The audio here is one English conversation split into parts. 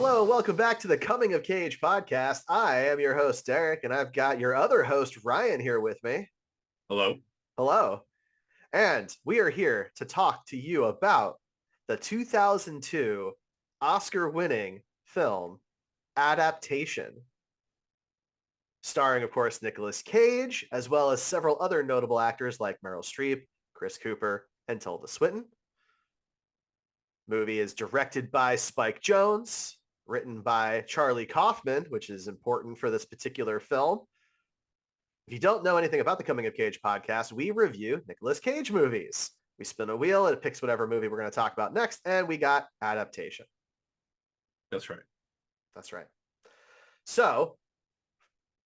Hello, welcome back to the Coming of Cage podcast. I am your host, Derek, and I've got your other host, Ryan, here with me. Hello. Hello. And we are here to talk to you about the 2002 Oscar-winning film, Adaptation, starring, of course, Nicolas Cage, as well as several other notable actors like Meryl Streep, Chris Cooper, and Tilda Swinton. Movie is directed by Spike Jonze, written by Charlie Kaufman, which is important for this particular film. If you don't know anything about the Coming of Cage podcast, we review Nicolas Cage movies. We spin a wheel and it picks whatever movie we're going to talk about next, and we got Adaptation. That's right. That's right. So,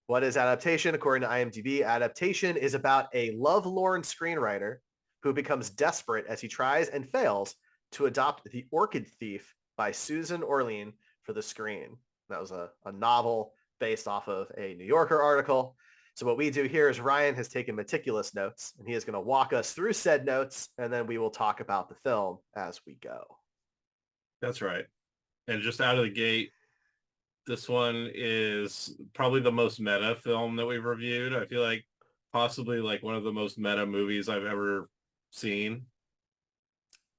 what is Adaptation? According to IMDb, Adaptation is about a lovelorn screenwriter who becomes desperate as he tries and fails to adopt The Orchid Thief by Susan Orlean for the screen. That was a novel based off of a New Yorker article. So what we do here is Ryan has taken meticulous notes, and he is going to walk us through said notes, and then we will talk about the film as we go. That's right. And just out of the gate, this one is probably the most meta film that we've reviewed. I feel like possibly like one of the most meta movies I've ever seen.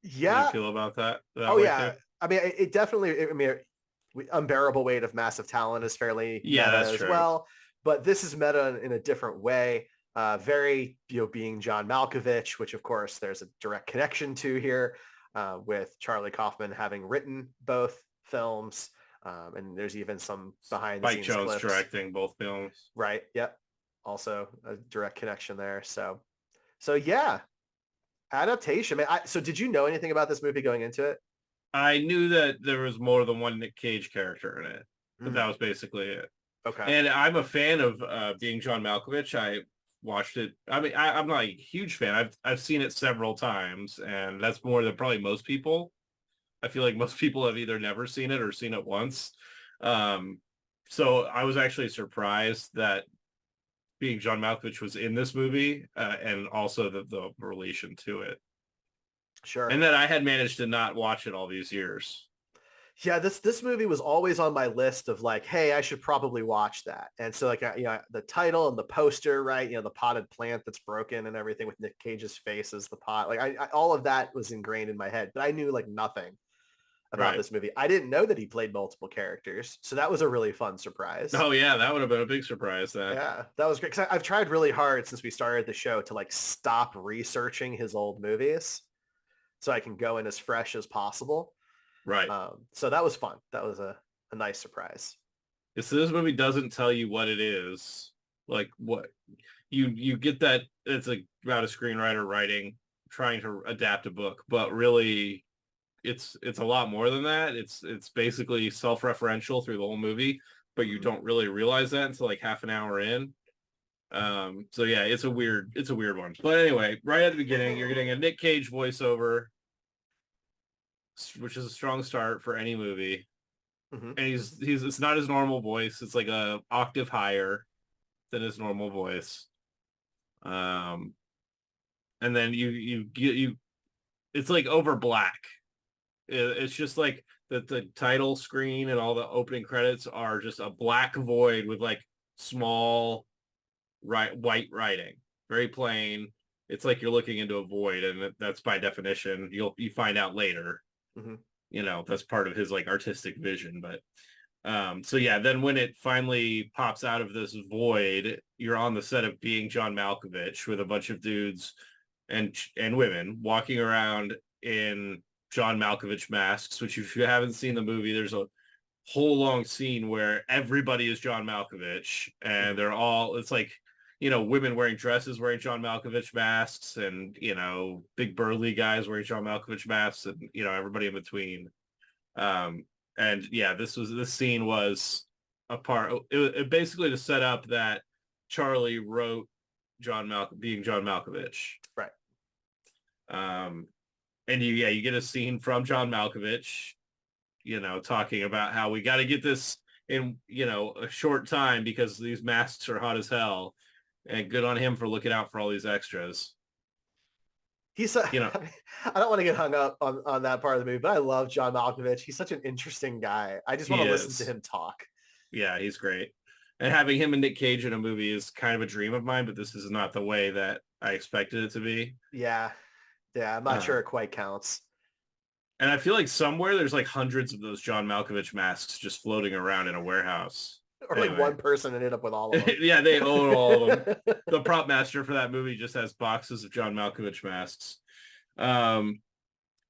Yeah. How do you feel about that? Oh, yeah. Too? I mean, it definitely, Unbearable Weight of Massive Talent is fairly meta as true. Well. But this is meta in a different way. Very, being John Malkovich, which of course there's a direct connection to here with Charlie Kaufman having written both films. And there's even some behind the scenes Spike Jonze clips. Directing both films. Right. Yep. Also a direct connection there. So yeah, Adaptation. So did you know anything about this movie going into it? I knew that there was more than one Nic Cage character in it, but that was basically it. Okay. And I'm a fan of being John Malkovich. I watched it. I mean, I'm not a huge fan. I've seen it several times, and that's more than probably most people. I feel like most people have either never seen it or seen it once. So I was actually surprised that being John Malkovich was in this movie, and also the relation to it. Sure. And that I had managed to not watch it all these years. Yeah, this movie was always on my list of like, hey, I should probably watch that. And so like, the title and the poster, right? The potted plant that's broken and everything with Nic Cage's face as the pot. Like I all of that was ingrained in my head, but I knew like nothing about this movie. I didn't know that he played multiple characters. So that was a really fun surprise. Oh yeah, that would have been a big surprise. Yeah, that was great. Cause I've tried really hard since we started the show to like stop researching his old movies so I can go in as fresh as possible. Right. So that was fun. That was a nice surprise. So this movie doesn't tell you what it is. Like what you get that it's about a screenwriter trying to adapt a book, but really it's a lot more than that. It's basically self-referential through the whole movie, but you don't really realize that until like half an hour in. So yeah, it's a weird one. But anyway, right at the beginning, you're getting a Nic Cage voiceover, which is a strong start for any movie. And he's it's not his normal voice. It's like a octave higher than his normal voice. And then you it's like over black. It's just like the title screen and all the opening credits are just a black void with like small white writing, very plain. It's like you're looking into a void, and that's by definition. You find out later. That's part of his like artistic vision. But so yeah, then when it finally pops out of this void, you're on the set of Being John Malkovich with a bunch of dudes and women walking around in John Malkovich masks, which if you haven't seen the movie, there's a whole long scene where everybody is John Malkovich, and they're all, it's like, women wearing dresses wearing John Malkovich masks, and, big burly guys wearing John Malkovich masks, and, everybody in between. And yeah, this scene was a part, it basically to set up that Charlie wrote Being John Malkovich. Right. And you get a scene from John Malkovich, talking about how we got to get this in, a short time because these masks are hot as hell, and good on him for looking out for all these extras. He's you know, I don't want to get hung up on that part of the movie, but I love John Malkovich. He's such an interesting guy. I just want he to listen to is. him talk. Yeah, he's great. And having him and Nic Cage in a movie is kind of a dream of mine, but this is not the way that I expected it to be. Yeah. Yeah. I'm not Uh, sure it quite counts. and I feel like somewhere there's like hundreds of those John Malkovich masks just floating around in a warehouse. Or like Anyway, one person ended up with all of them. yeah, they own all of them. The prop master for that movie just has boxes of John Malkovich masks. Um,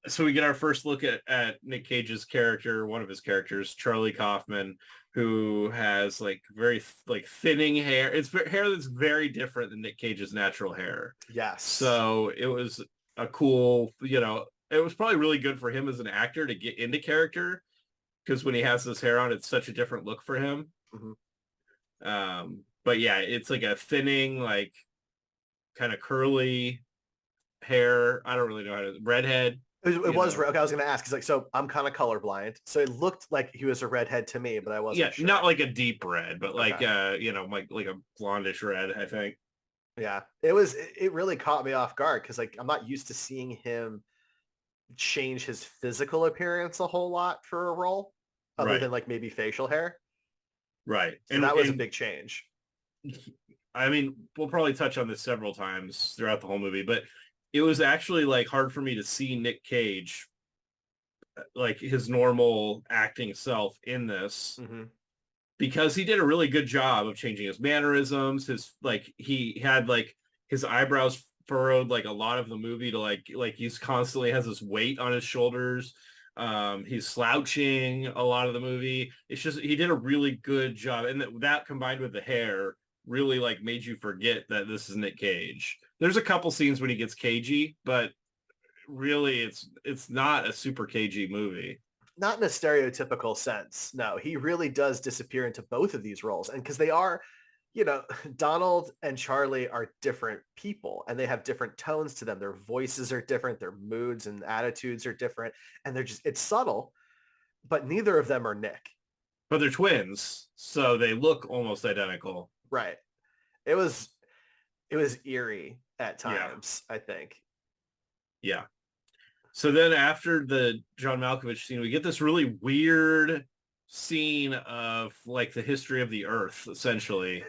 so we get our first look at Nic Cage's character, one of his characters, Charlie Kaufman, who has like very like thinning hair. It's hair that's very different than Nic Cage's natural hair. Yes. So it was a cool, it was probably really good for him as an actor to get into character, because when he has this hair on, it's such a different look for him. But yeah, it's like a thinning, like kind of curly hair. I don't really know how to redhead. It was okay. I was going to ask. He's like, so I'm kind of colorblind, so it looked like he was a redhead to me, but I wasn't sure. Not like a deep red, but like like a blondish red, I think. Yeah, it really caught me off guard because like I'm not used to seeing him change his physical appearance a whole lot for a role, other than like maybe facial hair. Right, so that was a big change. I mean, we'll probably touch on this several times throughout the whole movie, but it was actually like hard for me to see Nic Cage, like his normal acting self in this, because he did a really good job of changing his mannerisms. He had like his eyebrows furrowed like a lot of the movie to like he's constantly has this weight on his shoulders. He's slouching a lot of the movie. It's just he did a really good job, and that combined with the hair really like made you forget that this is Nic Cage. There's a couple scenes when he gets cagey, but really it's not a super cagey movie. Not in a stereotypical sense. No, he really does disappear into both of these roles. And because they are, Donald and Charlie are different people and they have different tones to them. Their voices are different. Their moods and attitudes are different. And it's subtle, but neither of them are Nick. But they're twins, so they look almost identical. Right. It was eerie at times, I think. Yeah. So then after the John Malkovich scene, we get this really weird scene of like the history of the Earth, essentially.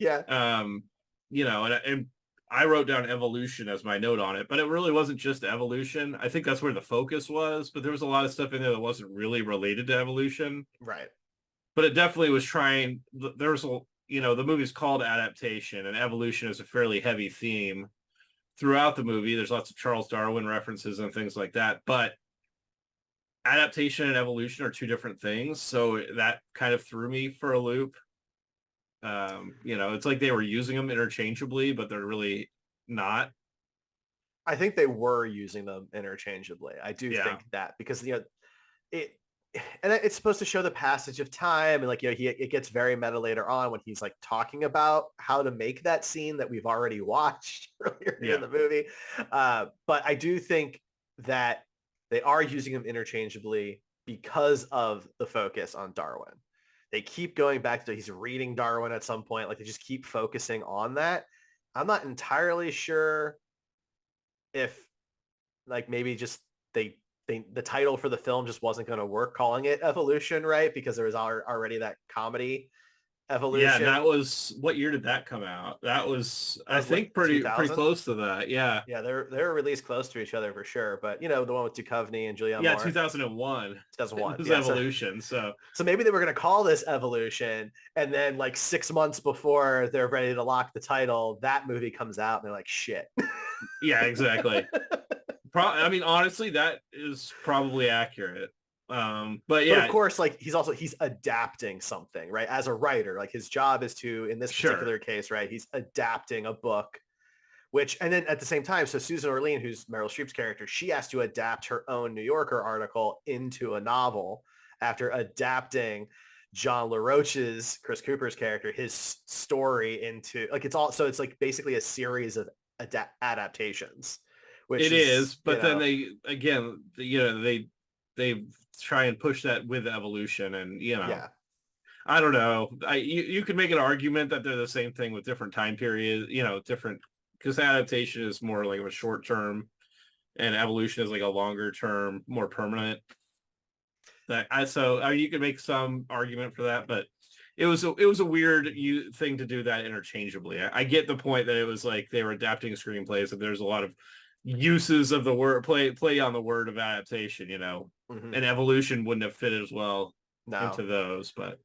Yeah. And I wrote down evolution as my note on it, but it really wasn't just evolution. I think that's where the focus was, but there was a lot of stuff in there that wasn't really related to evolution. Right. But it definitely was trying. There was the movie's called Adaptation, and evolution is a fairly heavy theme throughout the movie. There's lots of Charles Darwin references and things like that, but adaptation and evolution are two different things. So that kind of threw me for a loop. It's like they were using them interchangeably, but they're really not. I think they were using them interchangeably. I do think that because, it's supposed to show the passage of time, and it gets very meta later on when he's like talking about how to make that scene that we've already watched earlier in the movie. But I do think that they are using them interchangeably because of the focus on Darwin. They keep going back to he's reading Darwin at some point. Like they just keep focusing on that. I'm not entirely sure if like maybe just the title for the film just wasn't going to work calling it Evolution, right? Because there was already that comedy Evolution. Yeah, that was, what year did that come out? That was I think pretty close to that. Yeah. Yeah, they're released close to each other for sure. But the one with Duchovny and Julianne Moore. 2001. 2001. It was Evolution. So maybe they were going to call this Evolution, and then like 6 months before they're ready to lock the title, that movie comes out and they're like, shit. Yeah, exactly. I mean, honestly, that is probably accurate. But of course, like he's adapting something, right? As a writer, like his job is to, in this particular case, right, he's adapting a book, and then at the same time, so Susan Orlean, who's Meryl Streep's character, she has to adapt her own New Yorker article into a novel after adapting John LaRoche's, Chris Cooper's character, his story into it's like basically a series of adaptations. Which it is, but then they try and push that with evolution, and I don't know. You could make an argument that they're the same thing with different time periods, different, because adaptation is more like a short term and evolution is like a longer term, more permanent. You could make some argument for that, but it was a weird thing to do that interchangeably. I get the point that it was like they were adapting screenplays, and there's a lot of uses of the word play on the word of adaptation, and evolution wouldn't have fit as well into those, but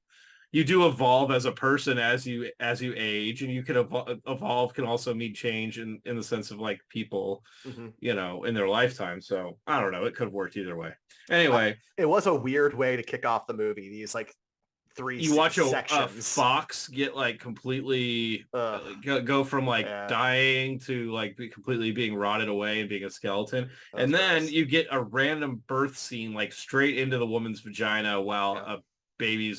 you do evolve as a person as you age, and you can evolve can also mean change in the sense of like people, in their lifetime. So I don't know. It could have worked either way. Anyway, it was a weird way to kick off the movie. These like you watch sections. A fox get like completely go from like dying to like completely being rotted away and being a skeleton, and then you get a random birth scene like straight into the woman's vagina while a baby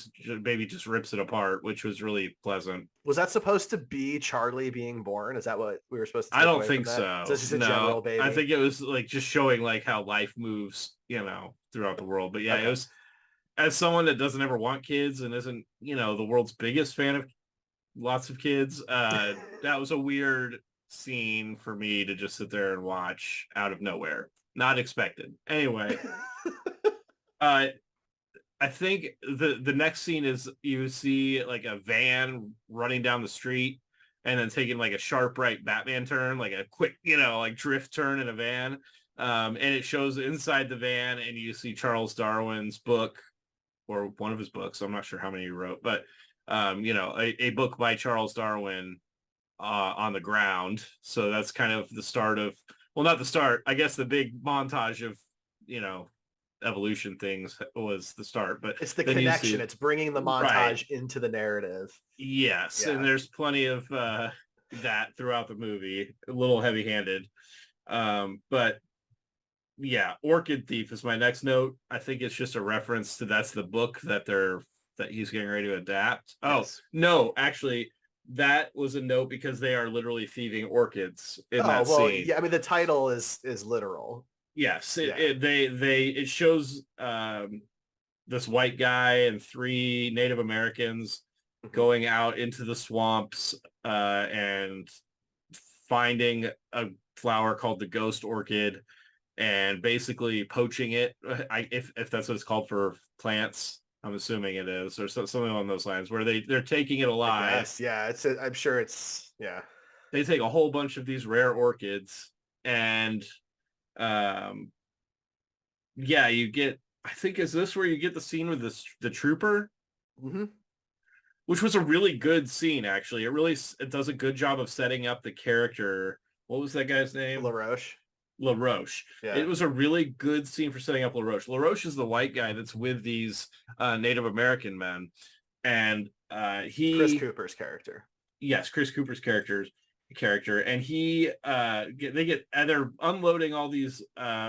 just rips it apart, which was really pleasant. Was that supposed to be Charlie being born? Is that what we were supposed to take I don't think so. So it's just a general baby? I think it was like just showing like how life moves, throughout the world. But yeah, it was, as someone that doesn't ever want kids and isn't, the world's biggest fan of lots of kids, that was a weird scene for me to just sit there and watch out of nowhere. Not expected. Anyway, I think the next scene is you see like a van running down the street and then taking like a sharp right Batman turn, like a quick, like drift turn in a van. And it shows inside the van, and you see Charles Darwin's book, or one of his books. I'm not sure how many he wrote, but a book by Charles Darwin on the ground. So that's kind of the start of, well, not the start, I guess the big montage of, evolution things was the start, but it's the connection. It's bringing the montage into the narrative. Yes, and there's plenty of that throughout the movie. A little heavy-handed, but yeah, Orchid Thief is my next note. I think it's just a reference to that's the book that he's getting ready to adapt. Yes. Oh no, actually, that was a note because they are literally thieving orchids in that scene. Yeah, I mean the title is literal. Yes, it shows this white guy and 3 Native Americans going out into the swamps and finding a flower called the ghost orchid and basically poaching it. If that's what it's called for plants, I'm assuming it is, or something along those lines, where they're taking it alive. Yeah, I'm sure it's They take a whole bunch of these rare orchids and you get, I think, is this where you get the scene with the trooper? Which was a really good scene, actually. It does a good job of setting up the character. What was that guy's name? LaRoche. Yeah. It was a really good scene for setting up LaRoche. LaRoche is the white guy that's with these Native American men, and Chris Cooper's character. Yes, Chris Cooper's character, and they're unloading all these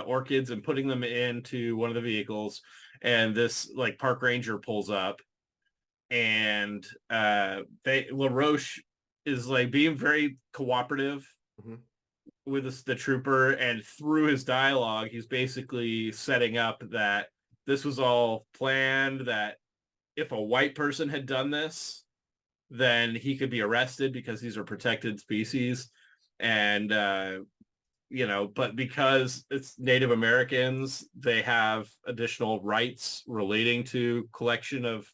orchids and putting them into one of the vehicles, and this like park ranger pulls up, and LaRoche is like being very cooperative with the trooper, and through his dialogue he's basically setting up that this was all planned, that if a white person had done this, then he could be arrested because these are protected species. And, but because it's Native Americans, they have additional rights relating to collection of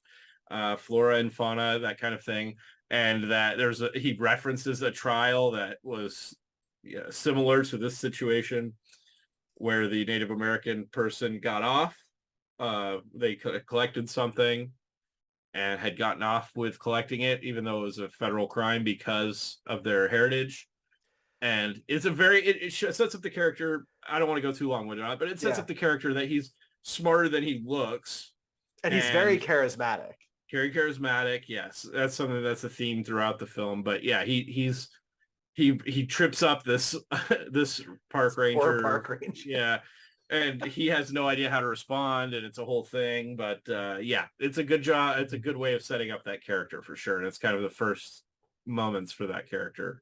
flora and fauna, that kind of thing. And that he references a trial that was similar to this situation where the Native American person got off. They collected something and had gotten off with collecting it, even though it was a federal crime because of their heritage. And it's it sets up the character. I don't want to go too long with it, but it sets up the character that he's smarter than he looks. And he's very charismatic. Very charismatic, yes. That's something that's a theme throughout the film. But yeah, he trips up this park ranger. Poor park ranger. Yeah. And he has no idea how to respond, and it's a whole thing. But it's a good job. It's a good way of setting up that character for sure. And it's kind of the first moments for that character.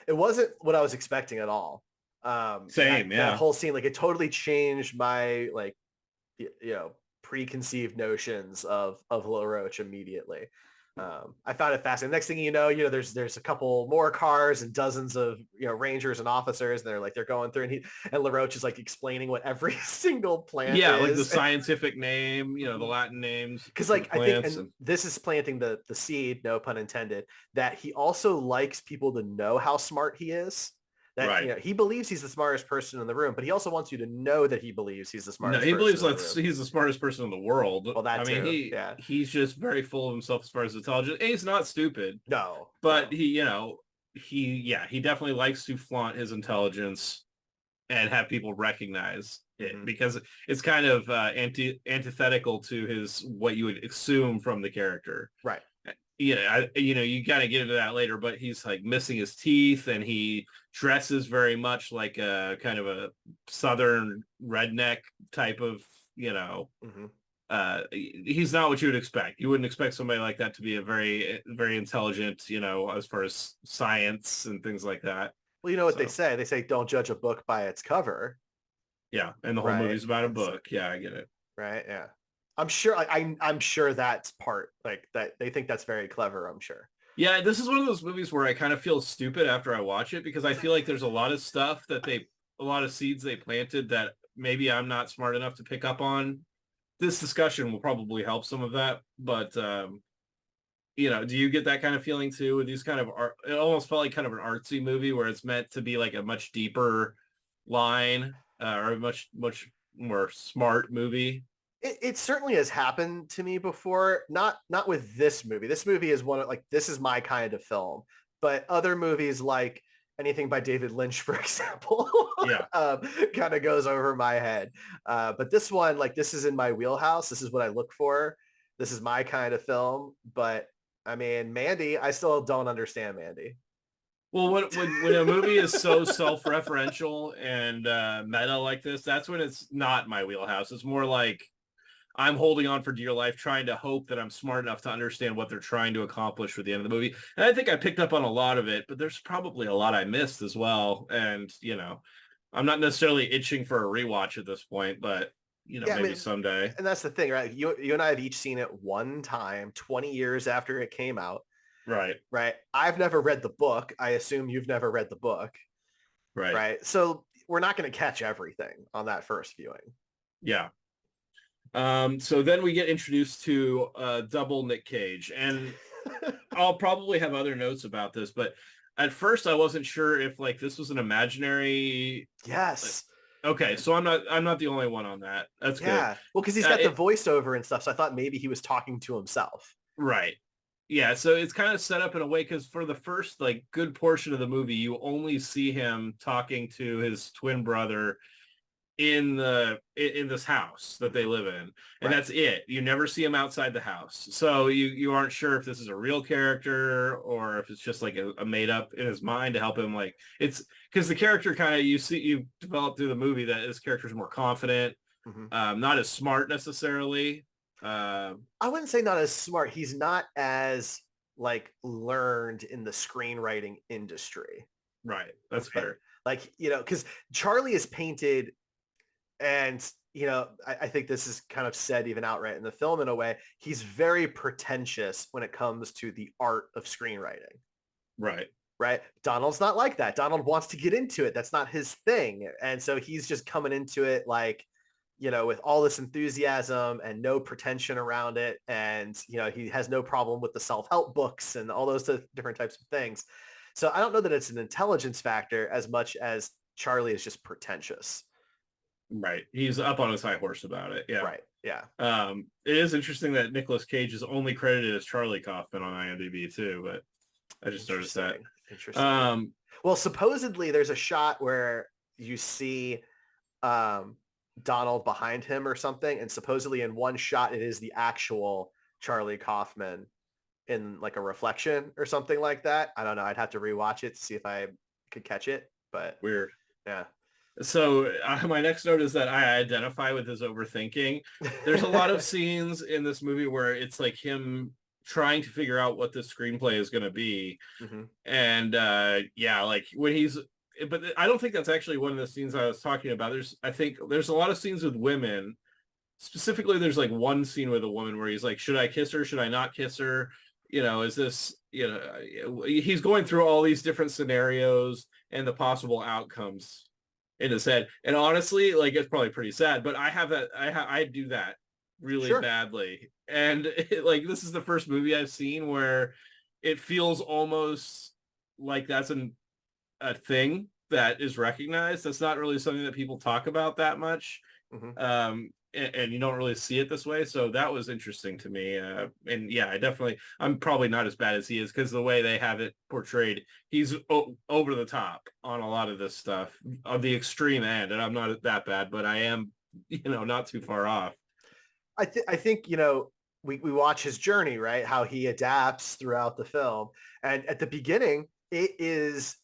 It wasn't what I was expecting at all. Same, that whole scene, like it totally changed my preconceived notions of LaRoche immediately. I found it fascinating. Next thing you know, there's a couple more cars and dozens of rangers and officers. And they're going through, and LaRoche is like explaining what every single plant Yeah, is. like the scientific name, the Latin names. Because like I think, and this is planting the seed, no pun intended, that he also likes people to know how smart he is. That right. He believes he's the smartest person in the room, but he also wants you to know that he believes he's the smartest. No, he believes he's the smartest person in the world. Well, that he's just very full of himself as far as intelligence. And he's not stupid. No, but no. he definitely likes to flaunt his intelligence and have people recognize it because it's kind of antithetical to what you would assume from the character. Right. Yeah, you kind of get into that later, but he's like missing his teeth and he dresses very much like a kind of a southern redneck type of, he's not what you would expect. You wouldn't expect somebody like that to be a very, very intelligent, as far as science and things like that. Well, you know what they say? They say, don't judge a book by its cover. Yeah. And the whole movie's about a book. Yeah, I get it. Right. Yeah. I'm sure I'm sure that's part like that. They think that's very clever. I'm sure. Yeah, this is one of those movies where I kind of feel stupid after I watch it because I feel like there's a lot of stuff a lot of seeds they planted that maybe I'm not smart enough to pick up on. This discussion will probably help some of that, but do you get that kind of feeling too with these kind of art? It almost felt like kind of an artsy movie where it's meant to be like a much deeper line or a much more smart movie. It certainly has happened to me before. Not with this movie. This movie is this is my kind of film. But other movies like anything by David Lynch, for example, kind of goes over my head. But this one, this is in my wheelhouse. This is what I look for. This is my kind of film. But I mean, Mandy, I still don't understand Mandy. Well, when a movie is so self-referential and meta like this, that's when it's not my wheelhouse. It's more like I'm holding on for dear life, trying to hope that I'm smart enough to understand what they're trying to accomplish with the end of the movie. And I think I picked up on a lot of it, but there's probably a lot I missed as well. And, I'm not necessarily itching for a rewatch at this point, but, maybe someday. And that's the thing, right? You and I have each seen it one time, 20 years after it came out. Right. Right. I've never read the book. I assume you've never read the book. Right. Right. So we're not going to catch everything on that first viewing. Yeah. So then we get introduced to double Nic Cage, and I'll probably have other notes about this, but at first I wasn't sure if this was an imaginary. Yes. Okay, so I'm not the only one on that. That's good. Yeah. Well, because he's got the voiceover and stuff, so I thought maybe he was talking to himself. Right. Yeah. So it's kind of set up in a way because for the first good portion of the movie, you only see him talking to his twin brother in this house that they live in, and that's it. You never see him outside the house, so you aren't sure if this is a real character or if it's just a made up in his mind to help him. It's because the character kind of you develop through the movie that this character is more confident, not as smart necessarily. I wouldn't say not as smart. He's not as learned in the screenwriting industry. Right. That's fair. Because Charlie is painted. And, I think this is kind of said even outright in the film in a way, he's very pretentious when it comes to the art of screenwriting. Right. Right. Donald's not like that. Donald wants to get into it. That's not his thing. And so he's just coming into it with all this enthusiasm and no pretension around it. And, he has no problem with the self-help books and all those different types of things. So I don't know that it's an intelligence factor as much as Charlie is just pretentious. Right. He's up on his high horse about it. Yeah. Right. Yeah. It is interesting that Nicolas Cage is only credited as Charlie Kaufman on IMDb too, but I just noticed that. Interesting. Well, supposedly there's a shot where you see Donald behind him or something, and supposedly in one shot it is the actual Charlie Kaufman in a reflection or something like that. I don't know. I'd have to rewatch it to see if I could catch it, but weird. Yeah. So my next note is that I identify with his overthinking. There's a lot of scenes in this movie where it's him trying to figure out what the screenplay is going to be. And when he's, but I don't think that's actually one of the scenes I was talking about. I think there's a lot of scenes with women. Specifically, there's one scene with a woman where he's should I kiss her? Should I not kiss her? is this, he's going through all these different scenarios and the possible outcomes in his head. And honestly, like, it's probably pretty sad, but I have that, I do that really Sure. badly. And like, this is the first movie I've seen where it feels almost like that's a thing that is recognized. That's not really something that people talk about that much. Mm-hmm. And you don't really see it this way. So that was interesting to me. And yeah, I'm probably not as bad as he is, because the way they have it portrayed, he's over the top on a lot of this stuff on the extreme end. And I'm not that bad, but I am, not too far off. I think, we watch his journey, right? How he adapts throughout the film. And at the beginning, it is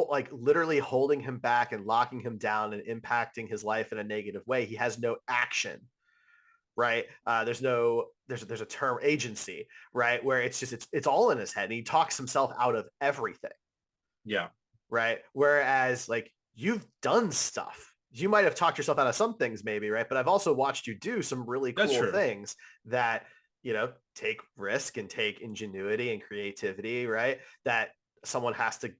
like literally holding him back and locking him down and impacting his life in a negative way. He has no action, right? There's a term, agency, right? Where it's all in his head and he talks himself out of everything. Yeah. Right. Whereas like you've done stuff. You might have talked yourself out of some things maybe, right? But I've also watched you do some really cool things that, take risk and take ingenuity and creativity, right? That someone has to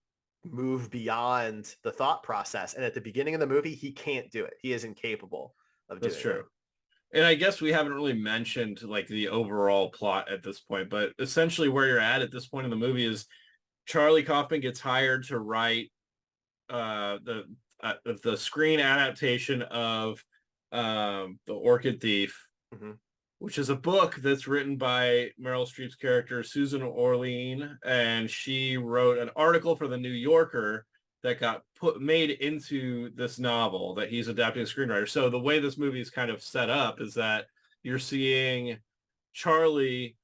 move beyond the thought process. And at the beginning of the movie, he can't do it. He is incapable of doing it. That's true. And I guess we haven't really mentioned like the overall plot at this point, but essentially where you're at this point in the movie is Charlie Kaufman gets hired to write the screen adaptation of The Orchid Thief, mm-hmm. which is a book that's written by Meryl Streep's character, Susan Orlean, and she wrote an article for The New Yorker that got made into this novel that he's adapting as a screenwriter. So the way this movie is kind of set up is that you're seeing Charlie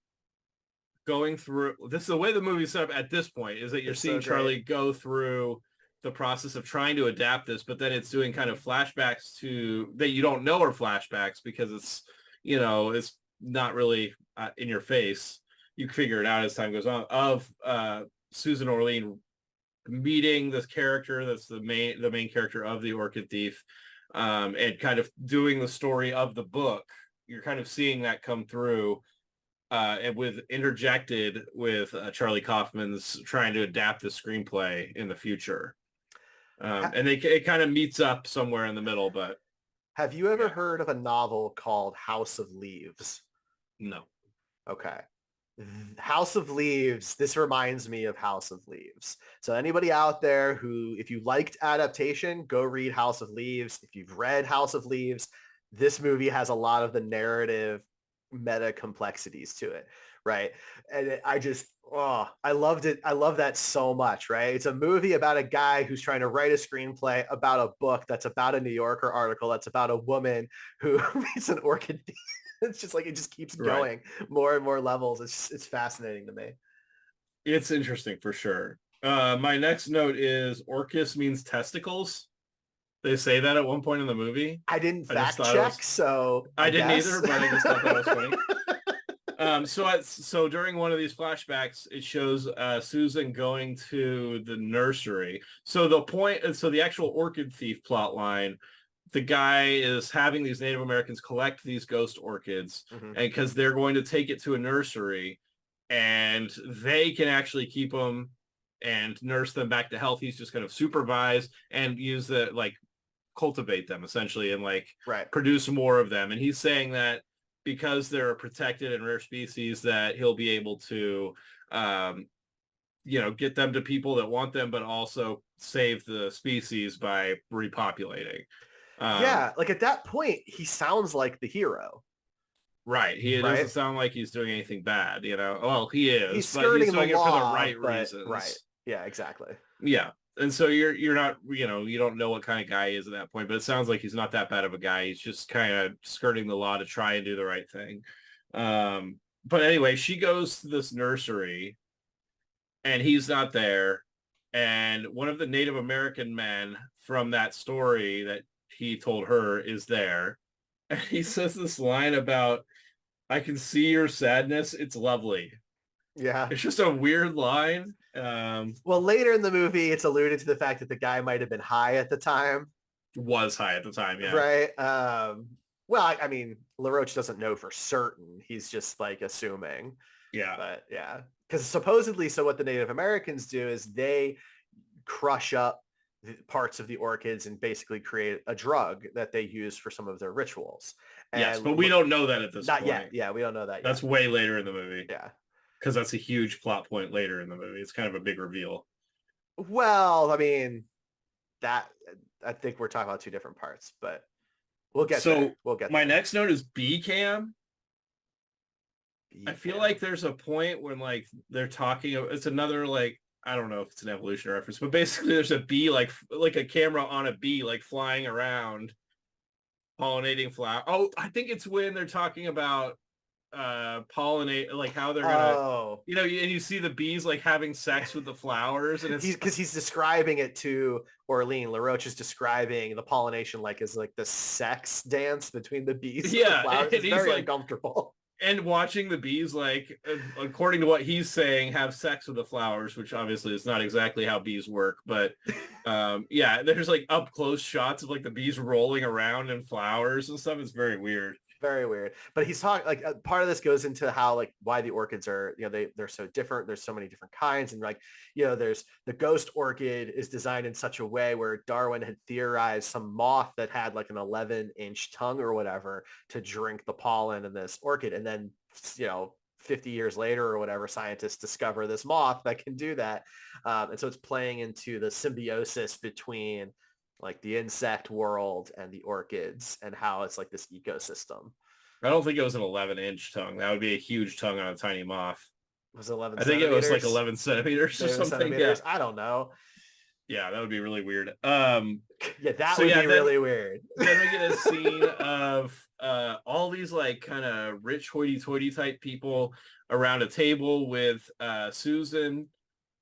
going through, this is the way the movie's set up at this point, is that you're seeing Charlie go through the process of trying to adapt this, but then it's doing kind of flashbacks to that you don't know are flashbacks because it's, it's not really in your face. You figure it out as time goes on, of Susan Orlean meeting this character that's the main character of The Orchid Thief, and kind of doing the story of the book. You're kind of seeing that come through, and interjected with Charlie Kaufman's trying to adapt the screenplay in the future. And it kind of meets up somewhere in the middle. But have you ever heard of a novel called House of Leaves? No. Okay. House of Leaves, this reminds me of House of Leaves. So anybody out there who, if you liked Adaptation, go read House of Leaves. If you've read House of Leaves, this movie has a lot of the narrative meta complexities to it, right? And I loved it. I love that so much, right? It's a movie about a guy who's trying to write a screenplay about a book that's about a New Yorker article that's about a woman who meets an orchid. It's just like it just keeps going more and more levels. It's fascinating to me. It's interesting for sure. My next note is Orcus means testicles. They say that at one point in the movie. I didn't fact check, so I didn't either, but I just thought that was funny. So during one of these flashbacks, it shows Susan going to the nursery. So the actual Orchid Thief plot line, the guy is having these Native Americans collect these ghost orchids, mm-hmm. and because they're going to take it to a nursery, and they can actually keep them and nurse them back to health. He's just going to supervise and use cultivate them essentially and produce more of them. And he's saying that because they're a protected and rare species, that he'll be able to, get them to people that want them, but also save the species by repopulating. Like at that point, he sounds like the hero. Right. He doesn't sound like he's doing anything bad, Well, he is. He's skirting doing the law, it for the right reasons. Right. Yeah, exactly. Yeah. And so you're not, you don't know what kind of guy he is at that point, but it sounds like he's not that bad of a guy. He's just kind of skirting the law to try and do the right thing. But anyway, she goes to this nursery and he's not there. And one of the Native American men from that story that he told her is there. And he says this line about, I can see your sadness. It's lovely. Yeah. It's just a weird line. Well, later in the movie, it's alluded to the fact that the guy might have been high at the time. Was high at the time, yeah. Right. Well, I mean, LaRoche doesn't know for certain. He's just assuming. Yeah. But yeah. because supposedly, so what the Native Americans do is they crush up parts of the orchids and basically create a drug that they use for some of their rituals. Yes, And but we don't know that at this not point. yet. Yeah, we don't know that That's yet. way later in the movie. Yeah. Because that's a huge plot point later in the movie. It's kind of a big reveal. Well, I mean, that I think we're talking about two different parts, but we'll get there. We'll get my there. next note is B cam. I feel like there's a point when like they're talking. It's another like I don't know if it's an evolution reference, but basically there's a bee like a camera on a bee like flying around, pollinating flower. Oh, I think it's when they're talking about pollinate, like how they're gonna, you know, and you see the bees like having sex with the flowers, and it's because he's describing it to Orlean. LaRoche is describing the pollination like as like the sex dance between the bees and the flowers. It's very like, uncomfortable. And watching the bees, like, according to what he's saying, have sex with the flowers, which obviously is not exactly how bees work. But yeah, there's like up close shots of like the bees rolling around in flowers and stuff. It's very weird. Very weird. But he's talking like part of this goes into how like why the orchids are, you know, they're so different. There's so many different kinds. And like, you know, there's the ghost orchid is designed in such a way where Darwin had theorized some moth that had like an 11-inch tongue or whatever to drink the pollen in this orchid. And then, you know, 50 years later or whatever, scientists discover this moth that can do that. And so it's playing into the symbiosis between like the insect world and the orchids and how it's like this ecosystem. I don't think it was an 11-inch tongue. That would be a huge tongue on a tiny moth. Was it 11 I think it was like 11 centimeters or something. Centimeters? Yeah. I don't know. Yeah, that would be really weird. Yeah, that would be really weird. Then we get a scene of all these like kind of rich hoity-toity type people around a table with Susan,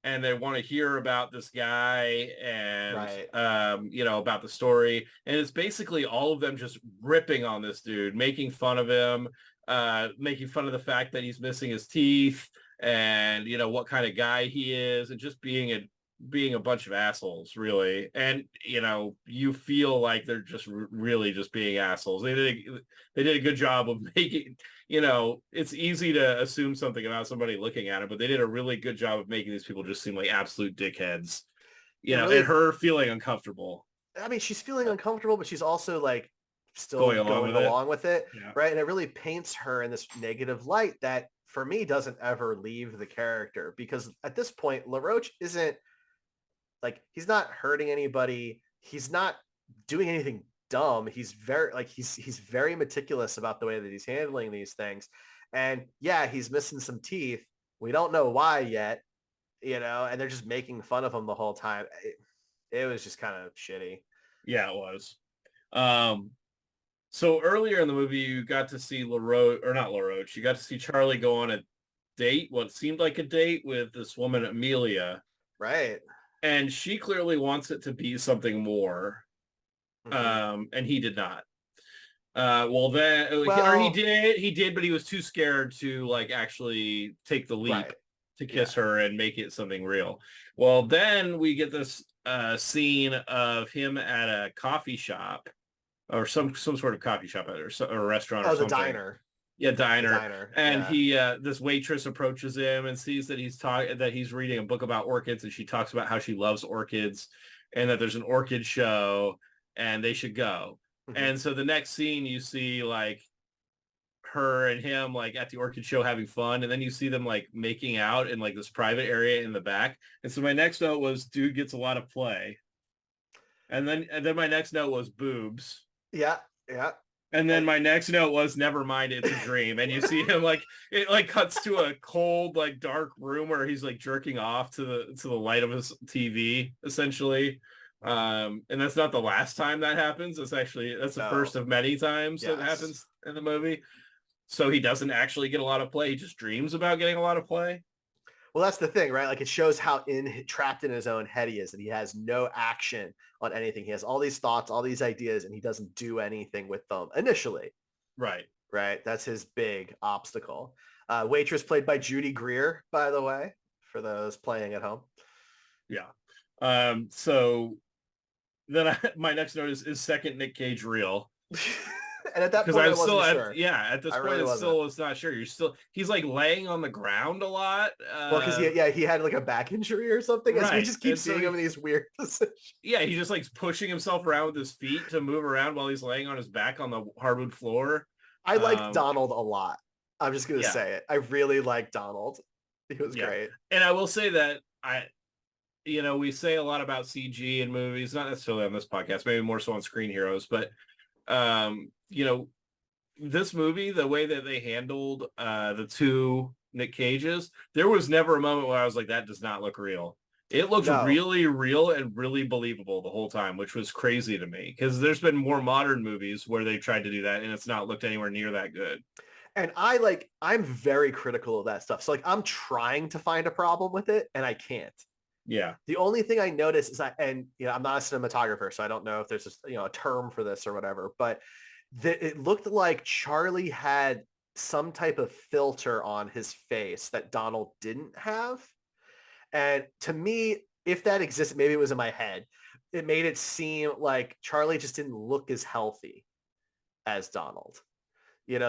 and they want to hear about this guy and you know, about the story. And it's basically all of them just ripping on this dude, making fun of him, making fun of the fact that he's missing his teeth and, you know, what kind of guy he is, and just being a bunch of assholes, really. And, you know, you feel like they're just really just being assholes. They did a good job of making, you know, it's easy to assume something about somebody looking at it, but they did a really good job of making these people just seem like absolute dickheads, you know, really, and her feeling uncomfortable. I mean, she's feeling uncomfortable, but she's also like still going along with it. Yeah. Right. And it really paints her in this negative light that for me doesn't ever leave the character, because at this point, LaRoche isn't like, he's not hurting anybody. He's not doing anything dumb. He's very like, he's very meticulous about the way that he's handling these things. And yeah, he's missing some teeth. We don't know why yet, you know, and they're just making fun of him the whole time. It was just kind of shitty. Yeah, it was. So earlier in the movie, you got to see LaRoche, or not LaRoche, you got to see Charlie go on a date, what seemed like a date with this woman, Amelia. Right. And she clearly wants it to be something more. Mm-hmm. And he did not. Or he did, but he was too scared to like actually take the leap to kiss her and make it something real. Well, then we get this scene of him at a coffee shop, or some sort of coffee shop or a restaurant or something. The diner. Yeah, diner. And he this waitress approaches him and sees that he's reading a book about orchids, and she talks about how she loves orchids and that there's an orchid show and they should go. Mm-hmm. And so the next scene you see like her and him like at the orchid show having fun, and then you see them like making out in like this private area in the back. And so my next note was dude gets a lot of play. And then my next note was boobs. Yeah. And then my next note was, never mind, it's a dream. And you see him like, it like cuts to a cold, like dark room where he's like jerking off to the light of his TV, essentially. And that's not the last time that happens. That's the first of many times that happens in the movie. So he doesn't actually get a lot of play. He just dreams about getting a lot of play. Well, that's the thing, right? Like, it shows how trapped in his own head he is, and he has no action on anything. He has all these thoughts, all these ideas, and he doesn't do anything with them initially. Right. That's his big obstacle. Waitress played by Judy Greer, by the way, for those playing at home. Yeah. So then my next note is second Nic Cage real? And at that because point, I I'm still wasn't sure. at this I point, really wasn't. it's not sure. He's like laying on the ground a lot. Well, because he had like a back injury or something. As we Right. just keep And so seeing him in these weird positions. yeah, he just like pushing himself around with his feet to move around while he's laying on his back on the hardwood floor. I liked Donald a lot. I'm just gonna Yeah. say it. I really liked Donald. He was great. And I will say that we say a lot about CG in movies, not necessarily on this podcast, maybe more so on Screen Heroes, but this movie, the way that they handled the two Nic Cages, there was never a moment where I was like, that does not look real. It looked really real and really believable the whole time, which was crazy to me because there's been more modern movies where they tried to do that and it's not looked anywhere near that good. And I'm very critical of that stuff. So like I'm trying to find a problem with it and I can't. Yeah. The only thing I notice is I'm not a cinematographer, so I don't know if there's a term for this or whatever, but it looked like Charlie had some type of filter on his face that Donald didn't have. And to me, if that existed, maybe it was in my head, it made it seem like Charlie just didn't look as healthy as Donald.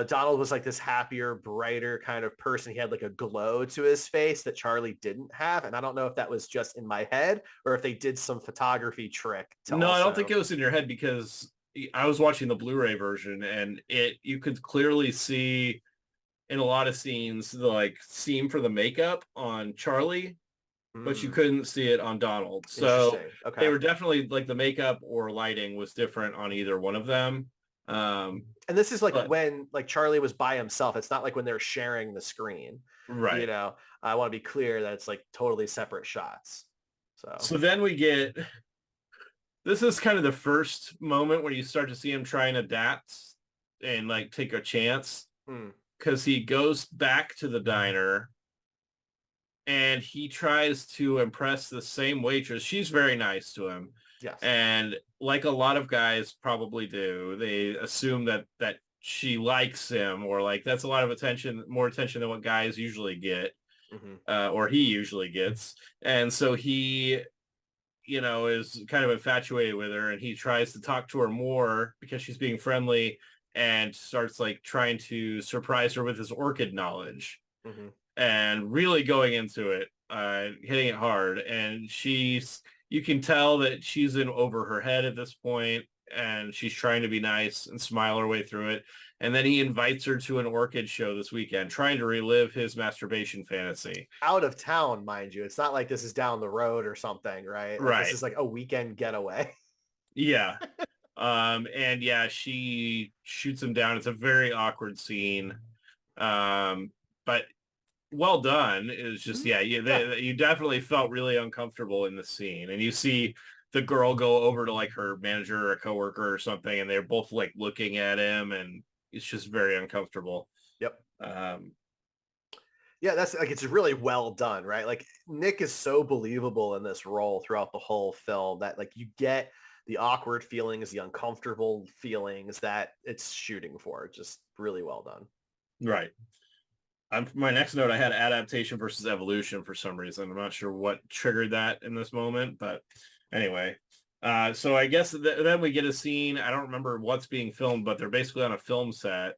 Donald was like this happier, brighter kind of person. He had like a glow to his face that Charlie didn't have. And I don't know if that was just in my head or if they did some photography trick. I don't think it was in your head because I was watching the Blu-ray version and you could clearly see in a lot of scenes the like seam for the makeup on Charlie, but you couldn't see it on Donald. So they were definitely like the makeup or lighting was different on either one of them. And this is like when like Charlie was by himself. It's not like when they're sharing the screen. Right. I want to be clear that it's like totally separate shots. So then we get, this is kind of the first moment where you start to see him try and adapt and like take a chance because he goes back to the diner and he tries to impress the same waitress. She's very nice to him. Yes. And like a lot of guys probably do, they assume that she likes him or like that's a lot of attention, more attention than what guys usually get or he usually gets. And so he, is kind of infatuated with her and he tries to talk to her more because she's being friendly and starts like trying to surprise her with his orchid knowledge and really going into it, hitting it hard. And you can tell that she's in over her head at this point and she's trying to be nice and smile her way through it. And then he invites her to an orchid show this weekend, trying to relive his masturbation fantasy. Out of town, mind you. It's not like this is down the road or something, right? This is like a weekend getaway. Yeah. And yeah, she shoots him down. It's a very awkward scene. But well done. It was just, you definitely felt really uncomfortable in the scene. And you see the girl go over to like her manager or a coworker or something, and they're both like looking at him, and it's just very uncomfortable. Yep. That's like, it's really well done, right? Like Nic is so believable in this role throughout the whole film that like you get the awkward feelings, the uncomfortable feelings that it's shooting for. Just really well done. Right. My next note, I had adaptation versus evolution for some reason. I'm not sure what triggered that in this moment, but anyway. So I guess then we get a scene. I don't remember what's being filmed, but they're basically on a film set,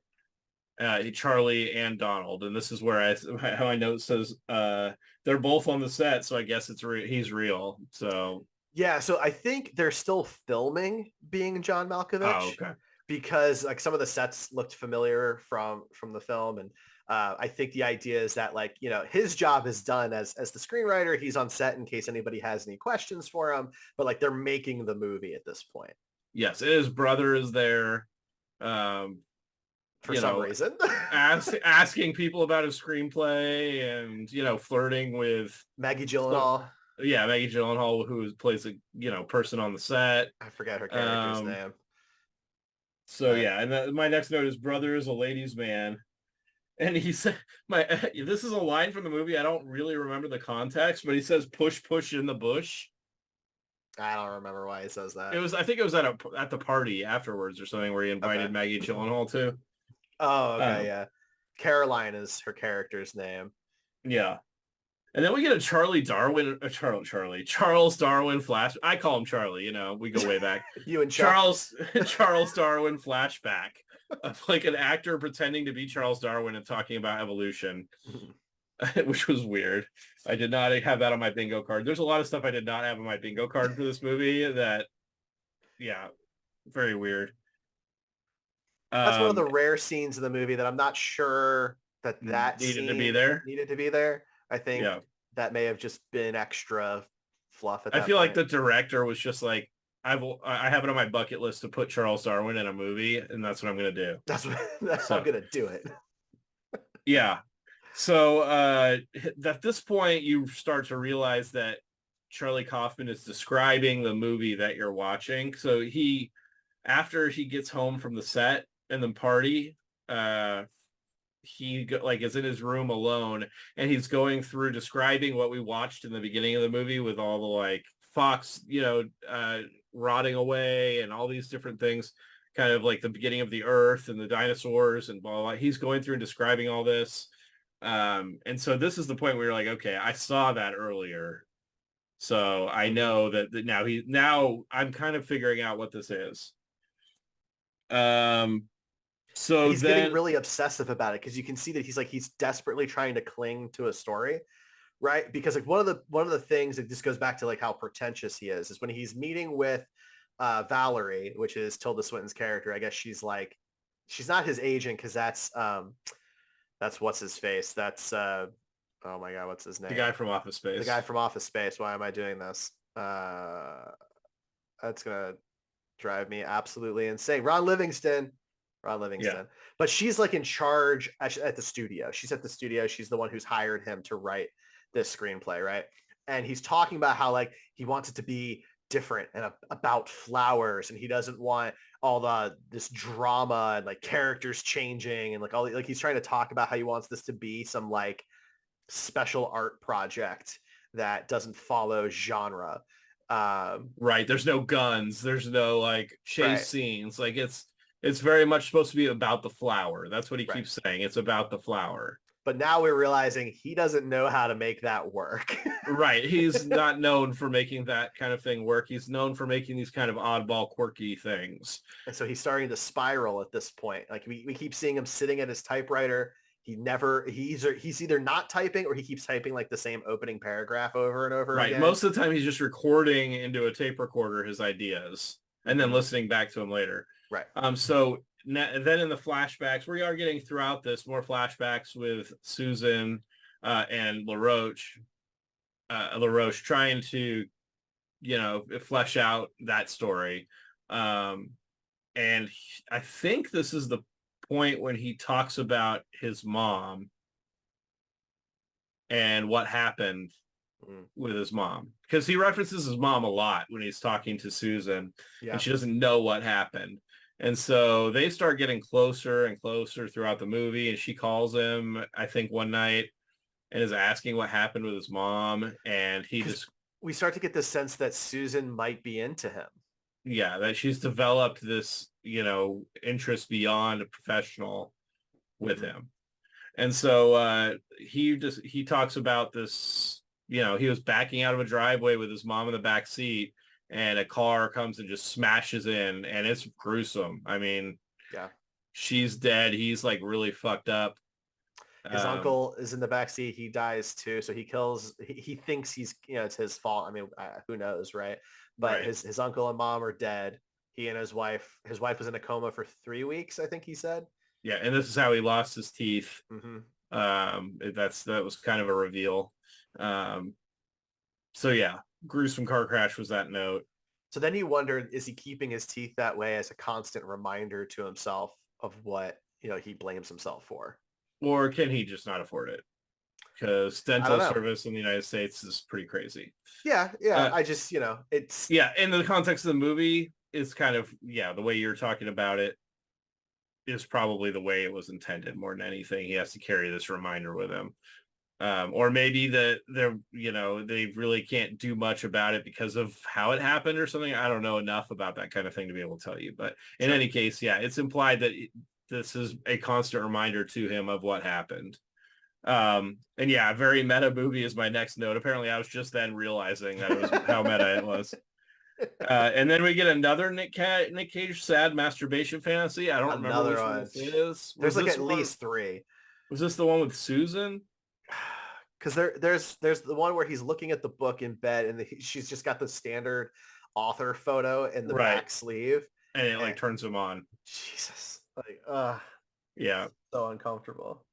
Charlie and Donald. And this is where how I note says they're both on the set. So I guess he's real. So yeah. So I think they're still filming Being John Malkovich. Oh, okay. Because like some of the sets looked familiar from the film. And I think the idea is that like, his job is done as the screenwriter. He's on set in case anybody has any questions for him, but like they're making the movie at this point. Yes. His brother is there. For some reason. asking people about his screenplay and, flirting with Maggie Gyllenhaal. Maggie Gyllenhaal, who plays a, person on the set. I forget her character's name. So and my next note is brother is a ladies' man. And he said, this is a line from the movie. I don't really remember the context, but he says, push, push in the bush. I don't remember why he says that. I think it was at the party afterwards or something where he invited Maggie Gyllenhaal to. Oh, okay, yeah. Caroline is her character's name. Yeah. And then we get a Charles Darwin flash. I call him Charlie, we go way back. You and Charles Darwin flashback of like an actor pretending to be Charles Darwin and talking about evolution, which was weird. I did not have that on my bingo card. There's a lot of stuff I did not have on my bingo card for this movie that, yeah, very weird. That's one of the rare scenes in the movie that I'm not sure that needed scene to be there. Needed to be there. I think that may have just been extra fluff at that I feel point. like the director was just like, I have it on my bucket list to put Charles Darwin in a movie, and that's what I'm going to do. That's I'm going to do it. Yeah. So at this point, you start to realize that Charlie Kaufman is describing the movie that you're watching. So after he gets home from the set and the party, he is in his room alone, and he's going through describing what we watched in the beginning of the movie with all the like fox, rotting away and all these different things, kind of like the beginning of the earth and the dinosaurs and blah, blah, blah. He's going through and describing all this. And so this is the point where you're like, okay, I saw that earlier. So I know that now I'm kind of figuring out what this is. So he's getting really obsessive about it because you can see that he's desperately trying to cling to a story, right? Because like one of the things that just goes back to like how pretentious he is when he's meeting with Valerie, which is Tilda Swinton's character. I guess she's not his agent because that's what's his face. That's oh my God, what's his name? The guy from Office Space. The guy from Office Space. Why am I doing this? That's gonna drive me absolutely insane. Ron Livingston. Yeah. But she's like in charge at the studio. She's at the studio. She's the one who's hired him to write this screenplay, right? And he's talking about how like he wants it to be different and about flowers, and he doesn't want all this drama and like characters changing and like he's trying to talk about how he wants this to be some like special art project that doesn't follow genre. Right. There's no guns. There's no like chase scenes. Like it's very much supposed to be about the flower. That's what he keeps saying. It's about the flower. But now we're realizing he doesn't know how to make that work. Right. He's not known for making that kind of thing work. He's known for making these kind of oddball, quirky things. And so he's starting to spiral at this point. Like we keep seeing him sitting at his typewriter. He's either not typing or he keeps typing like the same opening paragraph over and over again. Most of the time he's just recording into a tape recorder his ideas and then listening back to them later. Right. So then in the flashbacks, we are getting throughout this more flashbacks with Susan and LaRoche trying to, flesh out that story. And I think this is the point when he talks about his mom and what happened with his mom, because he references his mom a lot when he's talking to Susan, and she doesn't know what happened. And so they start getting closer and closer throughout the movie, and she calls him, I think, one night and is asking what happened with his mom, and we start to get the sense that Susan might be into him. Yeah, that she's developed this, interest beyond a professional with him. And so he talks about this, he was backing out of a driveway with his mom in the back seat, and a car comes and just smashes in, and it's gruesome. I mean, she's dead. He's like really fucked up. His uncle is in the backseat. He dies too. So he thinks it's his fault. I mean, who knows, right? But his uncle and mom are dead. He and his wife was in a coma for 3 weeks, I think he said. Yeah. And this is how he lost his teeth. Mm-hmm. That was kind of a reveal. So yeah, gruesome car crash was that note. So then you wondered, is he keeping his teeth that way as a constant reminder to himself of what, he blames himself for? Or can he just not afford it? Because dental service in the United States is pretty crazy. Yeah. I just, it's... Yeah, in the context of the movie, it's kind of, the way you're talking about it is probably the way it was intended more than anything. He has to carry this reminder with him. Or maybe that they really can't do much about it because of how it happened or something. I don't know enough about that kind of thing to be able to tell you. But in any case, it's implied that this is a constant reminder to him of what happened. And very meta movie is my next note. Apparently I was just then realizing that it was how meta it was. And then we get another Nick Cage sad masterbation fantasy. I don't remember Another which one one. this is. There's like at least three. Was this the one with Susan? Because there's the one where he's looking at the book in bed and she's just got the standard author photo in the back sleeve, and it like turns him on. Jesus, like yeah, so uncomfortable.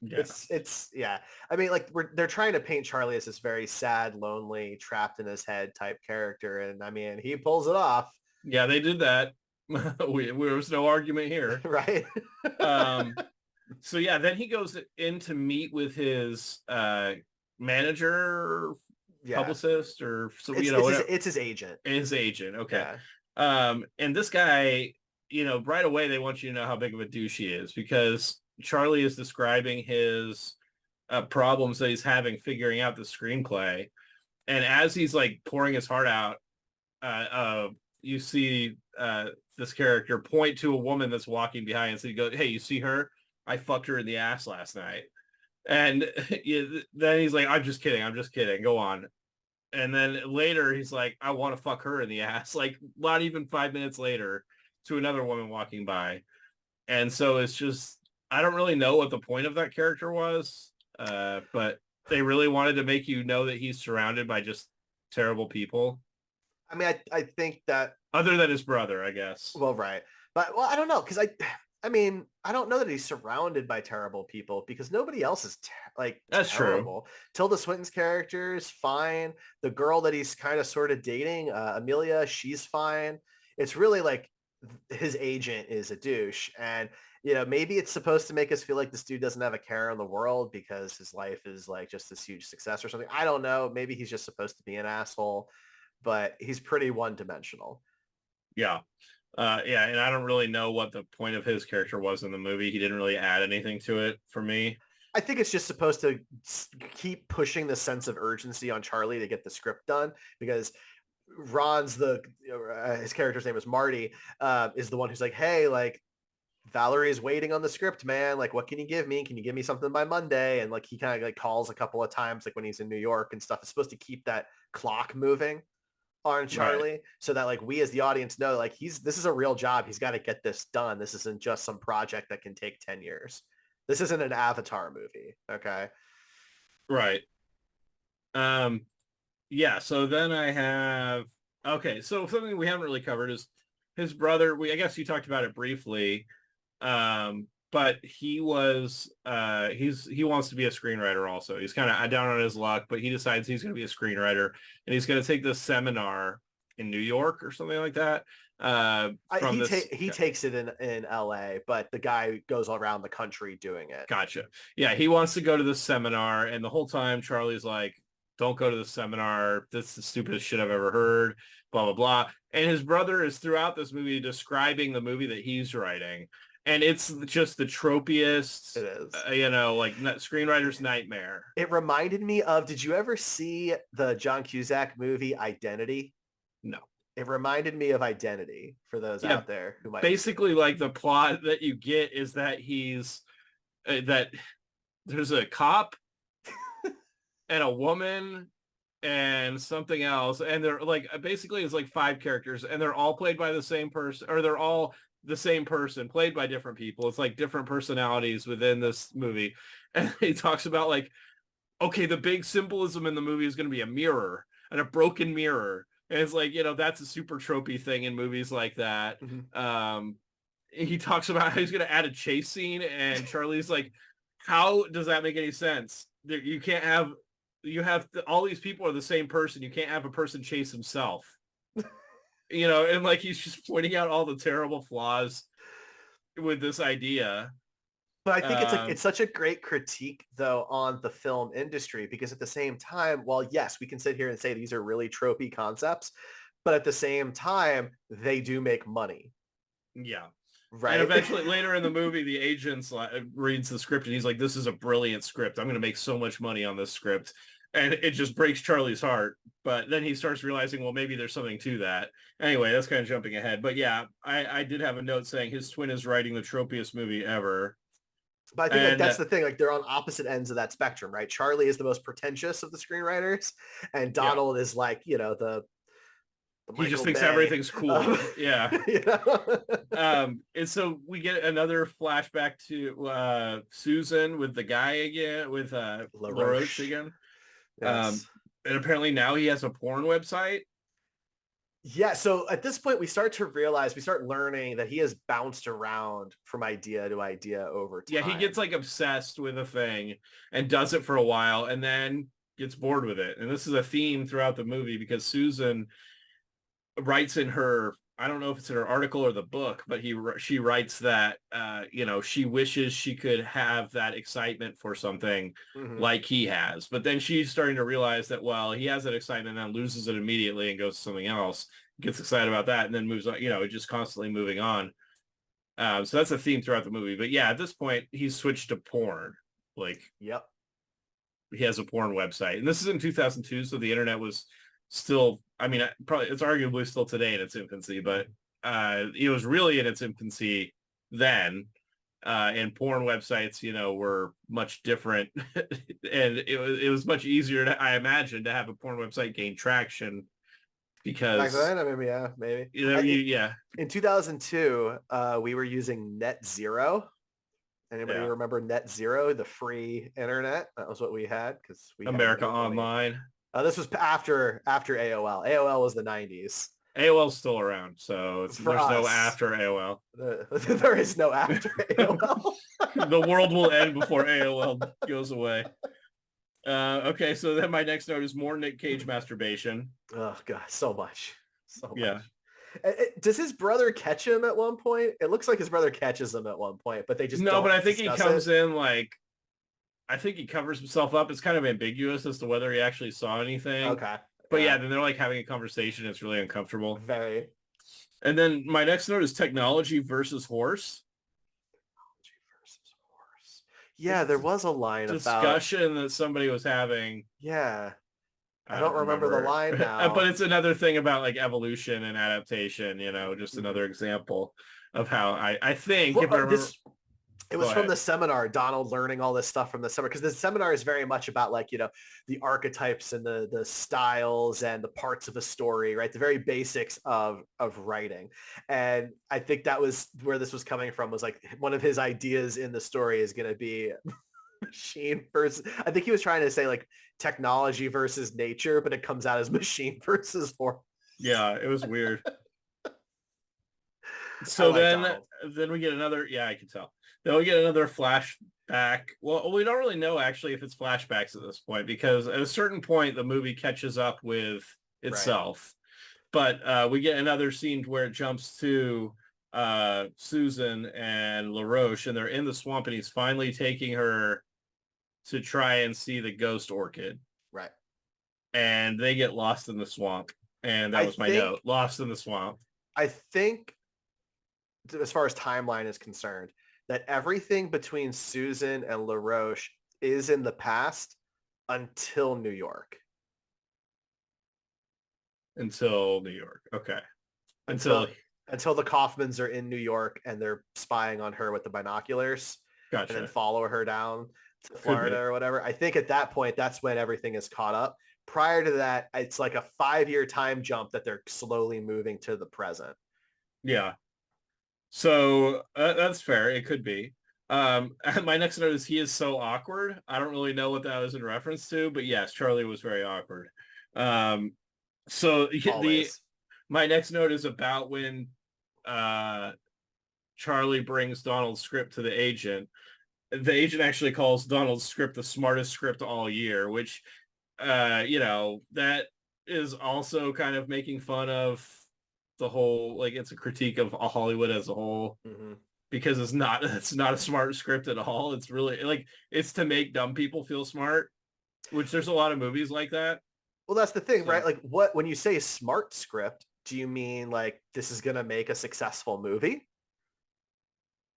Yeah. It's yeah. I mean, like they're trying to paint Charlie as this very sad, lonely, trapped in his head type character, and I mean, he pulls it off. Yeah, they did that. There was no argument here, right? So yeah, then he goes in to meet with his manager, publicist, or so it's his agent. His agent, okay. Yeah. And this guy, right away they want you to know how big of a douche he is because Charlie is describing his problems that he's having figuring out the screenplay, and as he's like pouring his heart out, you see this character point to a woman that's walking behind, and so he goes, "Hey, you see her? I fucked her in the ass last night." And then he's like, I'm just kidding. Go on. And then later he's like, I want to fuck her in the ass. Like not even 5 minutes later to another woman walking by. And so it's just, I don't really know what the point of that character was. But they really wanted to make you know that he's surrounded by just terrible people. I mean, I think that other than his brother, I guess. Well, right. But I don't know. Cause I mean, I don't know that he's surrounded by terrible people because nobody else is that's terrible. True. Tilda Swinton's character is fine. The girl that he's kind of sort of dating, Amelia, she's fine. It's really like his agent is a douche. And, maybe it's supposed to make us feel like this dude doesn't have a care in the world because his life is like just this huge success or something. I don't know. Maybe he's just supposed to be an asshole, but he's pretty one-dimensional. Yeah. Yeah, and I don't really know what the point of his character was in the movie. He didn't really add anything to it for me. I think it's just supposed to keep pushing the sense of urgency on Charlie to get the script done because Ron's his character's name is Marty, is the one who's like, hey, like Valerie's waiting on the script, man. Like, what can you give me? Can you give me something by Monday? And like he kind of like calls a couple of times, like when he's in New York and stuff. It's supposed to keep that clock moving on Charlie, right, so that like we as the audience know like this is a real job. He's got to get this done. This isn't just some project that can take 10 years. This isn't an Avatar movie. Okay. Right. Yeah. So then I have, okay. So something we haven't really covered is his brother. I guess you talked about it briefly. But he was, he wants to be a screenwriter also. He's kind of down on his luck, but he decides he's going to be a screenwriter and he's going to take this seminar in New York or something like that. He takes it in LA, but the guy goes around the country doing it. Gotcha. Yeah. He wants to go to this seminar. And the whole time Charlie's like, don't go to the seminar. This is the stupidest shit I've ever heard, blah, blah, blah. And his brother is throughout this movie describing the movie that he's writing. And it's just the tropiest, it is, like screenwriter's nightmare. It reminded me of, did you ever see the John Cusack movie Identity? No. It reminded me of Identity for those out there who might. Basically, like the plot that you get is that that there's a cop and a woman and something else. And they're like, basically it's like 5 characters and they're all played by the same person, or they're all the same person played by different people. It's like different personalities within this movie. And he talks about like, okay, the big symbolism in the movie is going to be a mirror and a broken mirror. And it's like, that's a super tropey thing in movies like that. Mm-hmm. He talks about how he's going to add a chase scene and Charlie's like, how does that make any sense? You can't have, all these people are the same person. You can't have a person chase himself. And like he's just pointing out all the terrible flaws with this idea. But I think it's such a great critique though on the film industry, because at the same time, while yes, we can sit here and say these are really tropey concepts, but at the same time, they do make money. Yeah. Right. And eventually later in the movie, the agent reads the script and he's like, this is a brilliant script. I'm going to make so much money on this script. And it just breaks Charlie's heart. But then he starts realizing, well, maybe there's something to that. Anyway, that's kind of jumping ahead. But yeah, I did have a note saying his twin is writing the tropiest movie ever. But I think like that's the thing. Like they're on opposite ends of that spectrum, right? Charlie is the most pretentious of the screenwriters. And Donald is like, the he just Michael thinks Bay. everything's cool. Yeah. You know? And so we get another flashback to Susan with the guy again, with LaRoche again. Yes. And apparently now he has a porn website. Yeah, so at this point we start learning that he has bounced around from idea to idea over time. Yeah, he gets like obsessed with a thing and does it for a while and then gets bored with it. And this is a theme throughout the movie because Susan writes in her, I don't know if it's in her article or the book, but she writes that she wishes she could have that excitement for something like he has. But then she's starting to realize that, well, he has that excitement and then loses it immediately and goes to something else, gets excited about that and then moves on, just constantly moving on. So that's a theme throughout the movie. But yeah, at this point, he's switched to porn. Like, yep. He has a porn website. And this is in 2002, so the internet was still, I mean, probably it's arguably still today in its infancy, but it was really in its infancy then. And porn websites, were much different. And it was much easier, I imagine, to have a porn website gain traction because... Back then, I mean, yeah, maybe. Yeah. In 2002, we were using Net Zero. Anybody remember Net Zero, the free internet? That was what we had because we America Online. This was after AOL. AOL was the 90s. AOL's still around, so there's no after AOL. There is no after AOL. The world will end before AOL goes away. Okay, so then my next note is more Nic Cage masturbation. Oh god, so much. Yeah. Does his brother catch him at one point? It looks like his brother catches him at one point, but they just no. Don't but I think he comes it. in like, I think he covers himself up. It's kind of ambiguous as to whether he actually saw anything. Okay. But yeah, then they're like having a conversation. It's really uncomfortable. Very. And then my next note is technology versus horse. Yeah, there was a line discussion that somebody was having. Yeah. I don't remember the line now. But it's another thing about like evolution and adaptation, just another example of how I think, if I remember... It was from the seminar, Donald learning all this stuff from the seminar, because the seminar is very much about like, the archetypes and the styles and the parts of a story, right? The very basics of writing. And I think that was where this was coming from, was like one of his ideas in the story is going to be machine versus, I think he was trying to say like technology versus nature, but it comes out as machine versus horse. Yeah, it was weird. So then we get another, I can tell. Then we get another flashback. Well, we don't really know actually if it's flashbacks at this point, because at a certain point the movie catches up with itself. Right. But we get another scene where it jumps to Susan and LaRoche, and they're in the swamp, and he's finally taking her to try and see the ghost orchid. Right. And they get lost in the swamp. And that was my note. Lost in the swamp. I think, as far as timeline is concerned, that everything between Susan and LaRoche is in the past until New York. Until New York. Okay. Until the Kaufmans are in New York and they're spying on her with the binoculars. Gotcha. And then follow her down to Florida or whatever. I think at that point, that's when everything is caught up. Prior to that, it's like a 5-year time jump that they're slowly moving to the present. Yeah. So that's fair. It could be. And my next note is he is so awkward. I don't really know what that was in reference to, but yes, Charlie was very awkward. So my next note is about when Charlie brings Donald's script to the agent. The agent actually calls Donald's script the smartest script all year, which, that is also kind of making fun of the whole, like, it's a critique of Hollywood as a whole, because it's not a smart script at all. It's really like, it's to make dumb people feel smart, which there's a lot of movies like that. Well, that's the thing, right? Like, when you say smart script, do you mean like this is going to make a successful movie?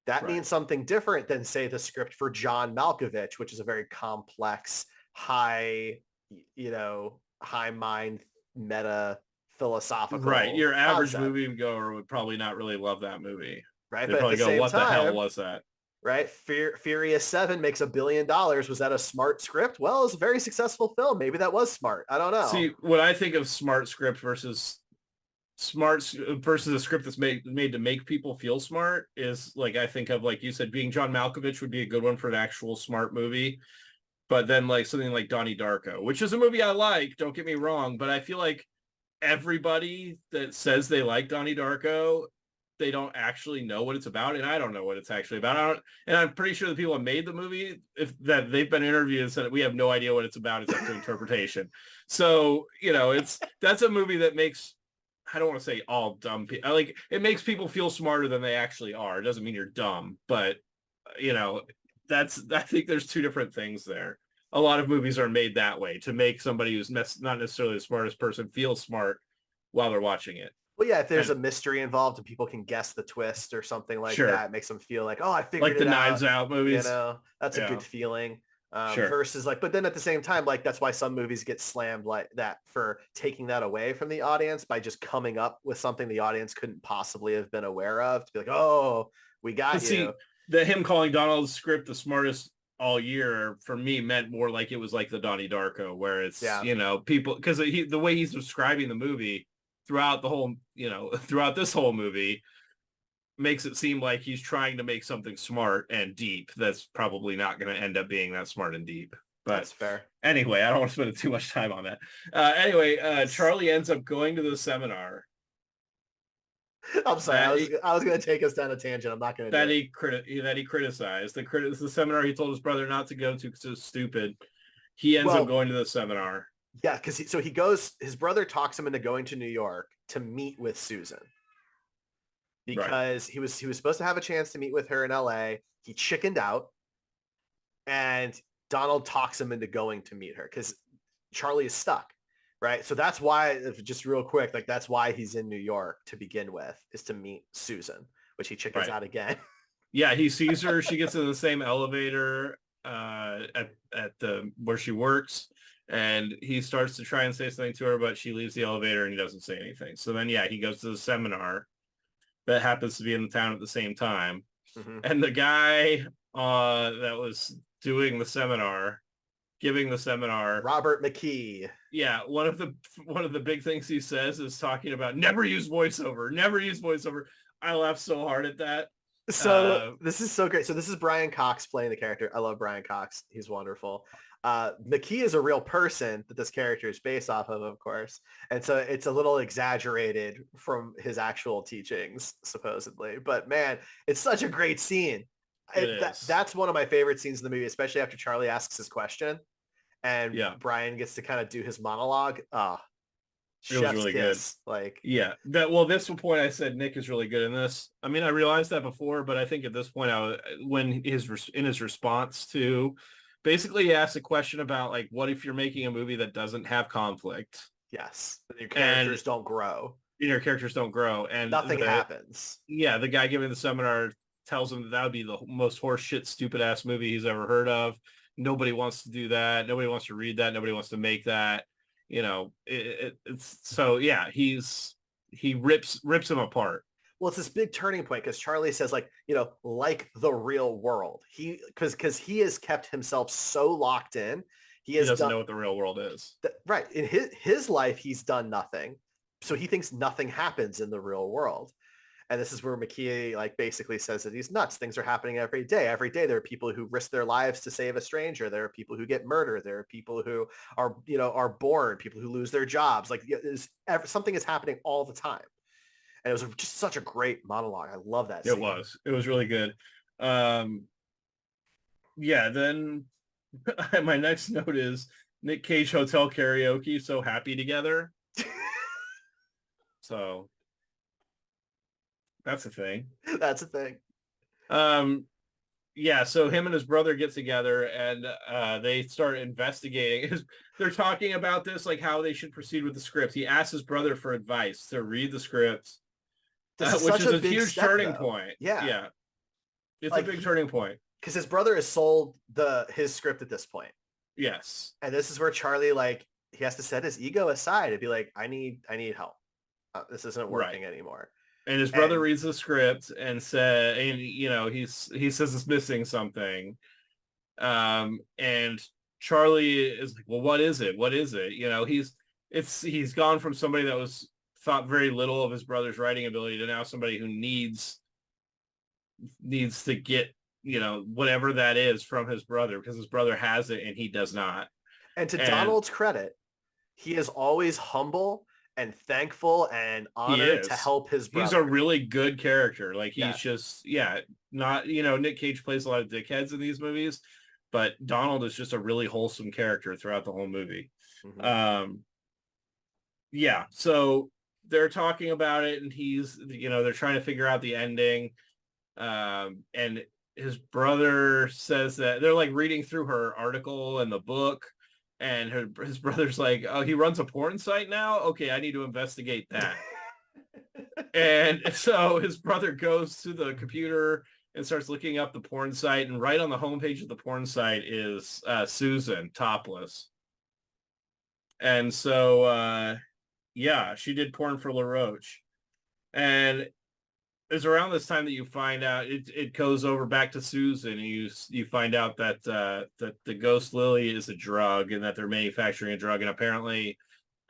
That means something different than, say, the script for John Malkovich, which is a very complex, high mind, meta philosophical. Right. Your average concept. moviegoer would probably not really love that movie. Right. They'd but probably at the go, same what time, the hell was that? Right. Furious 7 makes $1 billion. Was that a smart script? Well, it's a very successful film. Maybe that was smart. I don't know. See, when I think of smart script versus smart versus a script that's made to make people feel smart is like, I think of, like you said, being John Malkovich would be a good one for an actual smart movie. But then like something like Donnie Darko, which is a movie I like, don't get me wrong, but I feel like everybody that says they like Donnie Darko, they don't actually know what it's about, and I don't know what it's actually about. And I'm pretty sure the people that made the movie, if that they've been interviewed and said we have no idea what it's about, it's up to interpretation. So that's a movie that makes, I don't want to say all dumb people, like it makes people feel smarter than they actually are. It doesn't mean you're dumb, but I think there's two different things there. A lot of movies are made that way to make somebody who's not necessarily the smartest person feel smart while they're watching it. Well, yeah, if there's a mystery involved and people can guess the twist or something like that, it makes them feel like, oh, I figured it out. Like the Knives Out movies. That's a good feeling. Sure. Versus like, but then at the same time, like that's why some movies get slammed like that for taking that away from the audience by just coming up with something the audience couldn't possibly have been aware of to be like, oh, we got you. See, him calling Donald's script the smartest all year for me meant more like it was like the Donnie Darko, where it's people, because the way he's describing the movie throughout the whole throughout this whole movie makes it seem like he's trying to make something smart and deep that's probably not going to end up being that smart and deep. But that's fair. Anyway, I don't want to spend too much time on that. Charlie ends up going to the seminar. I'm sorry, I was going to take us down a tangent. I'm not going to. That he criticized the seminar he told his brother not to go to because it was stupid. He ends up going to the seminar. Yeah, because he goes. His brother talks him into going to New York to meet with Susan because he was supposed to have a chance to meet with her in L.A. He chickened out, and Donald talks him into going to meet her because Charlie is stuck. Right. So that's why, just real quick, like that's why he's in New York to begin with, is to meet Susan, which he chickens out again. Yeah, he sees her. She gets in the same elevator at the where she works, and he starts to try and say something to her, but she leaves the elevator and he doesn't say anything. So then, he goes to the seminar that happens to be in the town at the same time. Mm-hmm. And the guy that was doing the seminar, giving the seminar, Robert McKee. Yeah, one of the big things he says is talking about never use voiceover. I laughed so hard at that. So this is so great. So this is Brian Cox playing the character. I love Brian Cox. He's wonderful. McKee is a real person that this character is based off of course. And so it's a little exaggerated from his actual teachings, supposedly. But man, it's such a great scene. That's one of my favorite scenes in the movie, especially after Charlie asks his question and Brian gets to kind of do his monologue. It was really good. Like, this point I said Nick is really good in this. I mean, I realized that before, but I think at this point, in his response to, basically he asked a question about like, what if you're making a movie that doesn't have conflict? Yes, your characters don't grow. Your characters don't grow, and nothing happens. Yeah, the guy giving the seminar tells him that would be the most horseshit, stupid ass movie he's ever heard of. Nobody wants to do that. Nobody wants to read that. Nobody wants to make that. It's so he rips him apart. Well, it's this big turning point because Charlie says like the real world. Because he has kept himself so locked in. He doesn't know what the real world is. Right. In his life, he's done nothing. So he thinks nothing happens in the real world. And this is where McKee like basically says that he's nuts. Things are happening every day. Every day there are people who risk their lives to save a stranger. There are people who get murdered. There are people who are born, people who lose their jobs. Like something is happening all the time. And it was just such a great monologue. I love that scene. It was really good. Then my next note is Nic Cage hotel karaoke, so happy together. So that's a thing. That's a thing. So him and his brother get together and they start investigating. They're talking about this, like how they should proceed with the script. He asks his brother for advice to read the script, which is a huge turning point. Yeah. It's like, a big turning point. Because his brother has sold his script at this point. Yes. And this is where Charlie, like, he has to set his ego aside and be like, I need help. This isn't working anymore. And his brother reads the script and he says it's missing something. And Charlie is like, well, what is it? What is it? He's gone from somebody that was thought very little of his brother's writing ability to now somebody who needs to get, whatever that is from his brother, because his brother has it and he does not. And to Donald's credit, he is always humble and thankful and honored to help his brother. He's a really good character. Like he's just, not, Nic Cage plays a lot of dickheads in these movies, but Donald is just a really wholesome character throughout the whole movie. Mm-hmm. So they're talking about it and he's, they're trying to figure out the ending. And his brother says that they're like reading through her article and the book, and his brother's like, oh, he runs a porn site now? Okay, I need to investigate that. And so his brother goes to the computer and starts looking up the porn site, and right on the homepage of the porn site is Susan topless. And so she did porn for LaRoche. And it's around this time that you find out it goes over back to Susan, and you find out that the ghost lily is a drug and that they're manufacturing a drug, and apparently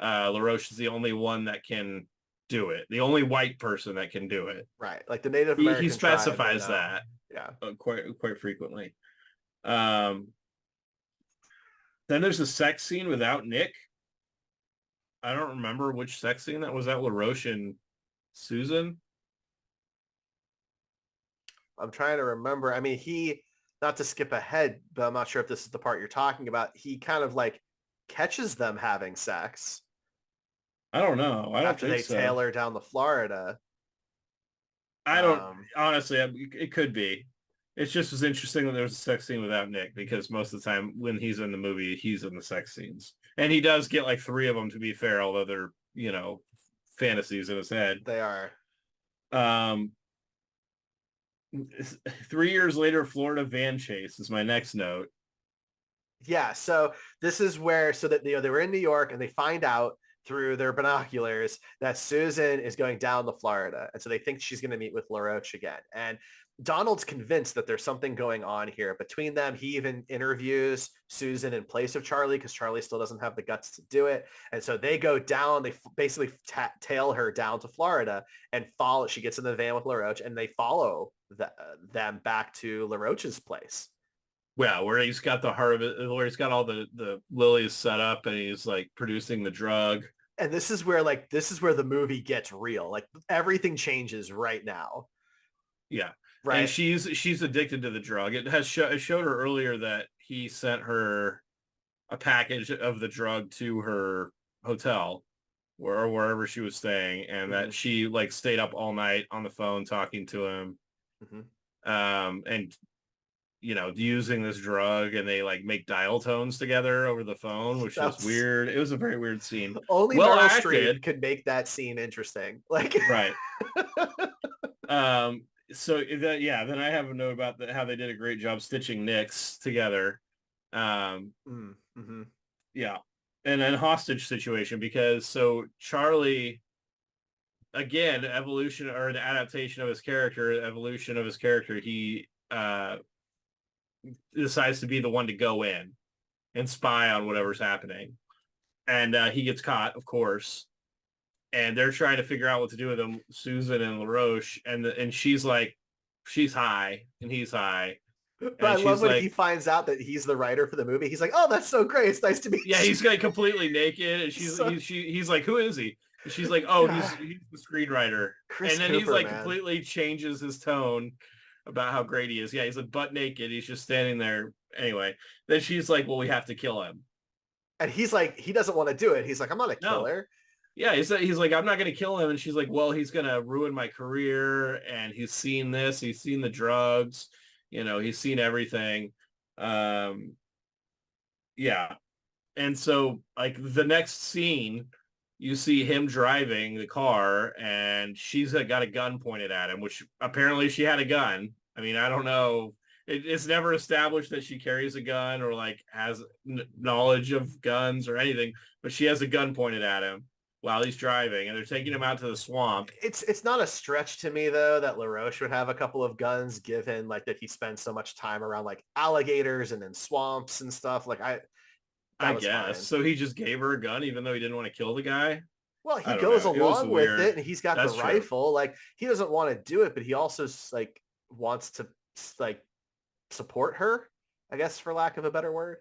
LaRoche is the only one that can do it, the only white person that can do it. Right, like the Native American. He specifies that quite frequently. Then there's a sex scene without Nick. I don't remember which sex scene that was. That LaRoche and Susan. I'm trying to remember. I mean, not to skip ahead, but I'm not sure if this is the part you're talking about. He kind of like catches them having sex. I don't know. After they tail her down to Florida. I don't, honestly, it could be. It just was interesting that there was a sex scene without Nick, because most of the time when he's in the movie, he's in the sex scenes. And he does get like 3 of them, to be fair, although they're, fantasies in his head. They are. 3 years later, Florida van chase is my next note. Yeah, so this is where, they were in New York and they find out through their binoculars that Susan is going down to Florida. And so they think she's going to meet with LaRoche again. And Donald's convinced that there's something going on here between them. He even interviews Susan in place of Charlie, because Charlie still doesn't have the guts to do it. And so they go down, they basically tail her down to Florida and follow. She gets in the van with LaRoche and they follow them back to LaRoche's place. Yeah, where he's got the heart of it, where he's got all the lilies set up and he's like producing the drug. And this is where the movie gets real. Like everything changes right now. Yeah. Right. And she's addicted to the drug. It showed her earlier that he sent her a package of the drug to her hotel or wherever she was staying, and that she like stayed up all night on the phone talking to him. And using this drug, and they like make dial tones together over the phone, which was weird. It was a very weird scene. Only Meryl Streep could make that scene interesting. Like right. So then I have a note about how they did a great job stitching Nicks together. Yeah. And then hostage situation, because so Charlie, again, evolution or an adaptation of his character, he decides to be the one to go in and spy on whatever's happening. And he gets caught, of course. And they're trying to figure out what to do with him, Susan and LaRoche, and she's like, she's high and he's high. But I love when he finds out that he's the writer for the movie. He's like, "Oh, that's so great! It's nice to meet you." Yeah, he's like completely naked, and he's like, "Who is he?" And she's like, "Oh, he's the screenwriter." And then he's like completely changes his tone about how great he is. Yeah, he's like butt naked. He's just standing there. Anyway, then she's like, "Well, we have to kill him." And he's like, he doesn't want to do it. He's like, "I'm not a killer." Yeah, he's like, "I'm not going to kill him." And she's like, "Well, he's going to ruin my career. And he's seen this. He's seen the drugs. He's seen everything." Yeah. And so like the next scene, you see him driving the car and she's got a gun pointed at him, which apparently she had a gun. I mean, I don't know. It's never established that she carries a gun or like has knowledge of guns or anything, but she has a gun pointed at him while he's driving, and they're taking him out to the swamp. It's not a stretch to me though that LaRoche would have a couple of guns, given like that he spends so much time around like alligators and in swamps and stuff. Like I guess fine. So he just gave her a gun even though he didn't want to kill the guy. Well, he I don't goes know. It was along with weird. it, and he's got the That's true. rifle. Like, he doesn't want to do it, but he also like wants to like support her, I guess, for lack of a better word.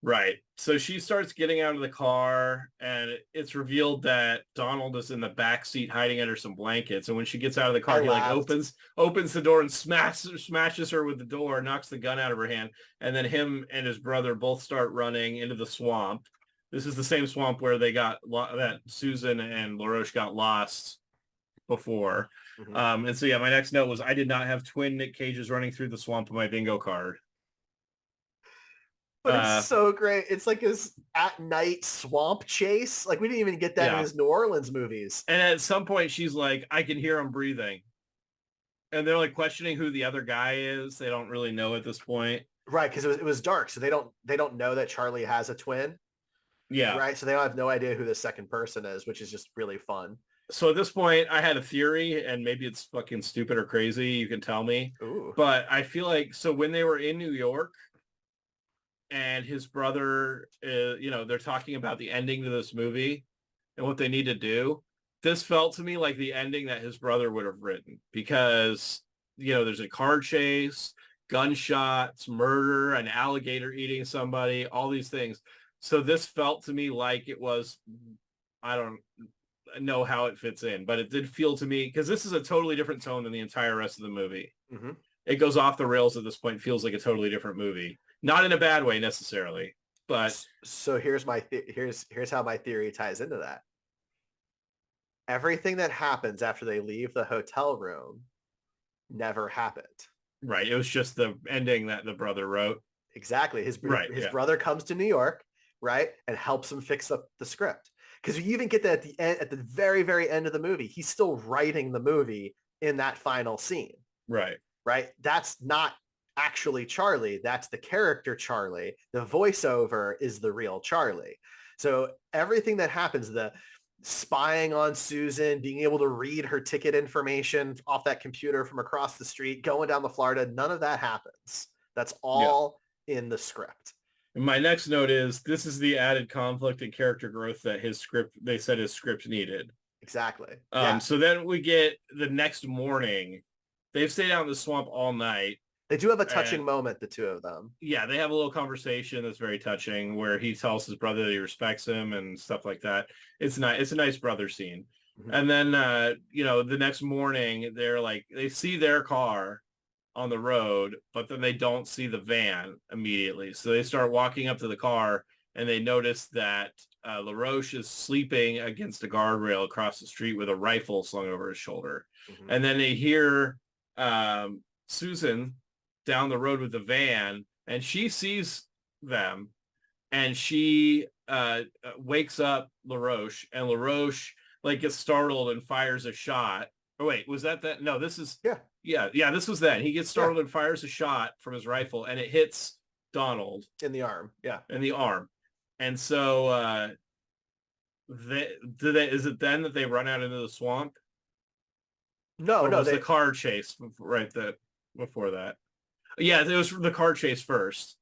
Right. So she starts getting out of the car, and it's revealed that Donald is in the back seat hiding under some blankets. And when she gets out of the I car, he like laughed. opens the door and smashes her with the door, knocks the gun out of her hand. And then him and his brother both start running into the swamp. This is the same swamp where they got that Susan and LaRoche got lost before. Mm-hmm. And so yeah, my next note was I did not have twin Nic Cages running through the swamp on my bingo card. But it's so great. It's like his at night swamp chase. Like, we didn't even get that in his New Orleans movies. And at some point she's like, I can hear him breathing. And they're like questioning who the other guy is. They don't really know at this point. Right, because it was dark, so they don't know that Charlie has a twin. Yeah. Right. So they don't have no idea who the second person is, which is just really fun. So at this point, I had a theory, and maybe it's fucking stupid or crazy. You can tell me. Ooh. But I feel like, so when they were in New York and his brother, they're talking about the ending to this movie and what they need to do. This felt to me like the ending that his brother would have written, because, there's a car chase, gunshots, murder, an alligator eating somebody, all these things. So this felt to me like it was, I don't know how it fits in, but it did feel to me, because this is a totally different tone than the entire rest of the movie. Mm-hmm. It goes off the rails at this point, feels like a totally different movie. Not in a bad way necessarily, but. So here's here's how my theory ties into that. Everything that happens after they leave the hotel room never happened. Right. It was just the ending that the brother wrote. Exactly. His brother comes to New York, right, and helps him fix up the script. Because you even get that at the end, at the very, very end of the movie, he's still writing the movie in that final scene. Right. Right. That's not actually Charlie. That's the character Charlie. The voiceover is the real Charlie. So everything that happens, the spying on Susan, being able to read her ticket information off that computer from across the street, going down to Florida, none of that happens. That's all in the script. And my next note is, this is the added conflict and character growth that they said his script needed. Exactly. So then we get the next morning. They've stayed out in the swamp all night. They do have a touching moment, the two of them. Yeah, they have a little conversation that's very touching, where he tells his brother that he respects him and stuff like that. It's nice. It's a nice brother scene. Mm-hmm. And then, the next morning, they see their car on the road, but then they don't see the van immediately. So they start walking up to the car, and they notice that LaRoche is sleeping against a guardrail across the street with a rifle slung over his shoulder. Mm-hmm. And then they hear Susan down the road with the van, and she sees them, and she wakes up LaRoche, and LaRoche gets startled and fires a shot. Oh wait, was that? No, this is yeah. This was then. He gets startled and fires a shot from his rifle, and it hits Donald in the arm. Yeah, in the arm. And so is it then that they run out into the swamp? No, was the car chase right before that? Yeah, it was the car chase first.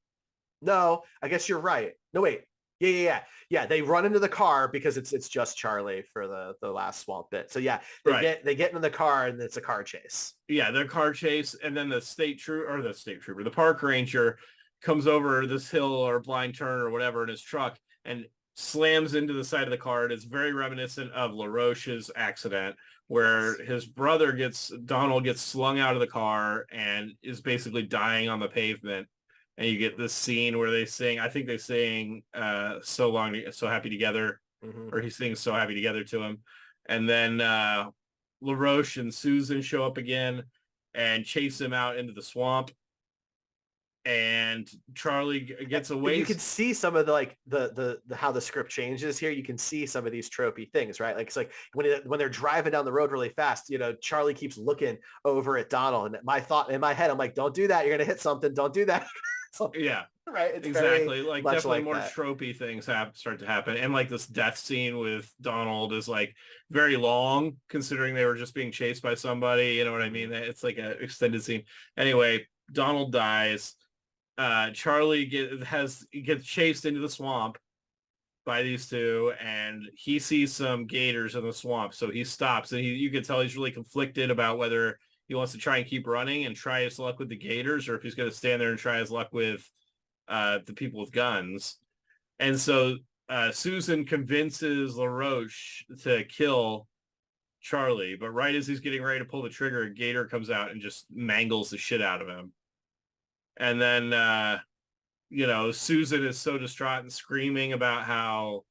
No, I guess you're right. No, wait. Yeah. They run into the car because it's just Charlie for the last swamp bit. So yeah, they get into the car, and it's a car chase. Yeah, the car chase, and then the park ranger comes over this hill or blind turn or whatever in his truck and slams into the side of the car. And it's very reminiscent of LaRoche's accident, where his brother Donald gets slung out of the car and is basically dying on the pavement. And you get this scene where they sing So Happy Together, mm-hmm. or he sings So Happy Together to him. And then LaRoche and Susan show up again and chase him out into the swamp. And Charlie gets away. You can see some of the how the script changes here. You can see some of these tropey things, right? Like, it's like when they're driving down the road really fast, Charlie keeps looking over at Donald, and my thought in my head, I'm like, don't do that. You're gonna hit something. Don't do that. Yeah, right. It's exactly. Definitely more that. tropey things start to happen, and this death scene with Donald is very long, considering they were just being chased by somebody. You know what I mean? It's like an extended scene. Anyway, Donald dies. Charlie gets chased into the swamp, by these two, and he sees some gators in the swamp, so he stops, and you can tell he's really conflicted about whether he wants to try and keep running and try his luck with the gators, or if he's going to stand there and try his luck with the people with guns. And so Susan convinces LaRoche to kill Charlie, but right as he's getting ready to pull the trigger, a gator comes out and just mangles the shit out of him. And then Susan is so distraught and screaming about how,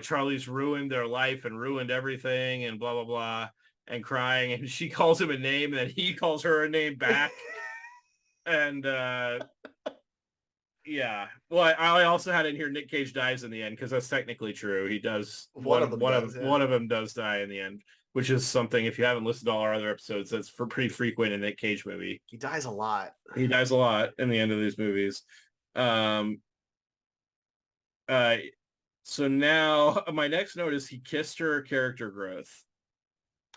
Charlie's ruined their life and ruined everything and blah, blah, blah, and crying. And she calls him a name, and then he calls her a name back. And yeah. Well, I also had in here Nic Cage dies in the end, because that's technically true. He does. One of them does die in the end, which is something, if you haven't listened to all our other episodes, that's pretty frequent in Nic Cage movie. He dies a lot. He dies a lot in the end of these movies. So now my next note is he kissed her character growth.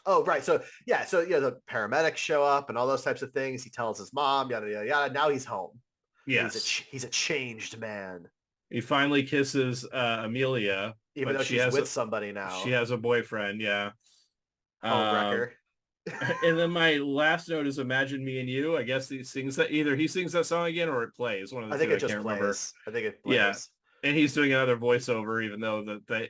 Oh, right. So yeah, the paramedics show up and all those types of things. He tells his mom, yada, yada, yada. Now he's home. Yes. He's a changed man. He finally kisses Amelia. Even though she's with somebody now. She has a boyfriend, yeah. Homewrecker. And then my last note is Imagine Me and You. I guess he sings that, either he sings that song again or it plays. One of the two. I can't remember. I think it plays. Yeah. And he's doing another voiceover, even though the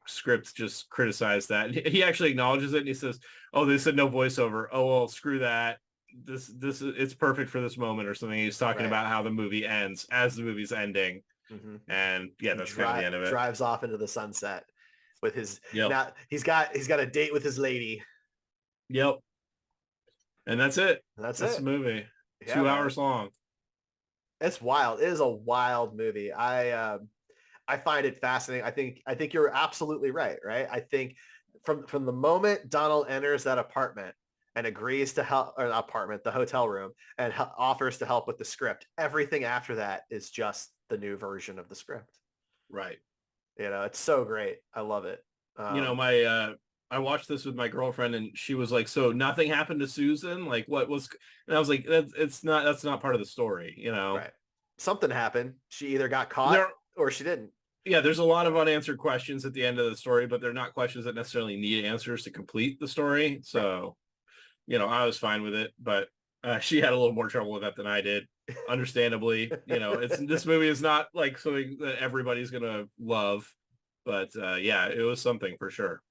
script just criticized that. He actually acknowledges it, and he says, "Oh, they said no voiceover. Oh, well, screw that. This is, it's perfect for this moment," or something. He's talking about how the movie ends as the movie's ending, and yeah, that's kind of the end of it. Drives off into the sunset with his. Now he's got a date with his lady. Yep. And that's it. That's the movie. Yeah, 2 hours long. It's wild. It is a wild movie. I find it fascinating. I think you're absolutely right. I think from the moment Donald enters that apartment and agrees to help, or the hotel room, and offers to help with the script, everything after that is just the new version of the script. Right. It's so great. I love it. I watched this with my girlfriend, and she was like, "So nothing happened to Susan? Like, what was?" And I was like, "That's not part of the story, Right. Something happened. She either got caught or she didn't." Yeah, there's a lot of unanswered questions at the end of the story, but they're not questions that necessarily need answers to complete the story. So, I was fine with it, but she had a little more trouble with that than I did. Understandably, this movie is not like something that everybody's gonna love, but yeah, it was something for sure.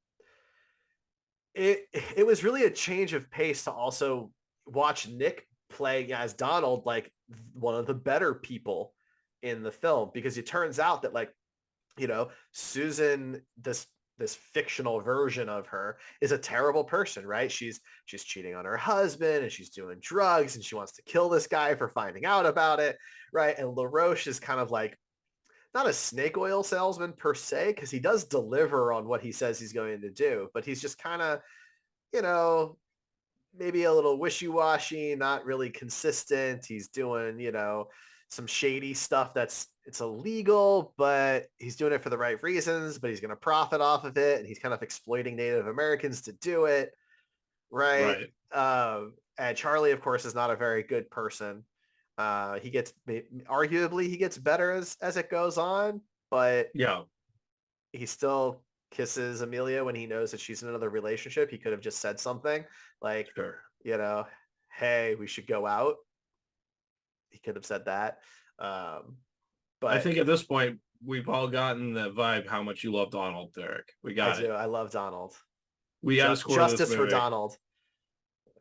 It was really a change of pace to also watch Nick play as Donald, like one of the better people in the film, because it turns out that, like, Susan, this fictional version of her, is a terrible person, right? She's cheating on her husband, and she's doing drugs, and she wants to kill this guy for finding out about it, right? And LaRoche is kind of like not a snake oil salesman per se, because he does deliver on what he says he's going to do, but he's just kind of, maybe a little wishy-washy, not really consistent. He's doing, some shady stuff it's illegal, but he's doing it for the right reasons, but he's going to profit off of it, and he's kind of exploiting Native Americans to do it, right? And Charlie, of course, is not a very good person. Arguably he gets better as it goes on, but yeah, he still kisses Amelia when he knows that she's in another relationship. He could have just said something like, sure, "Hey, we should go out." He could have said that. But I think at this point we've all gotten the vibe how much you love Donald, Derek. We got it. I love Donald. We got to score justice for Donald.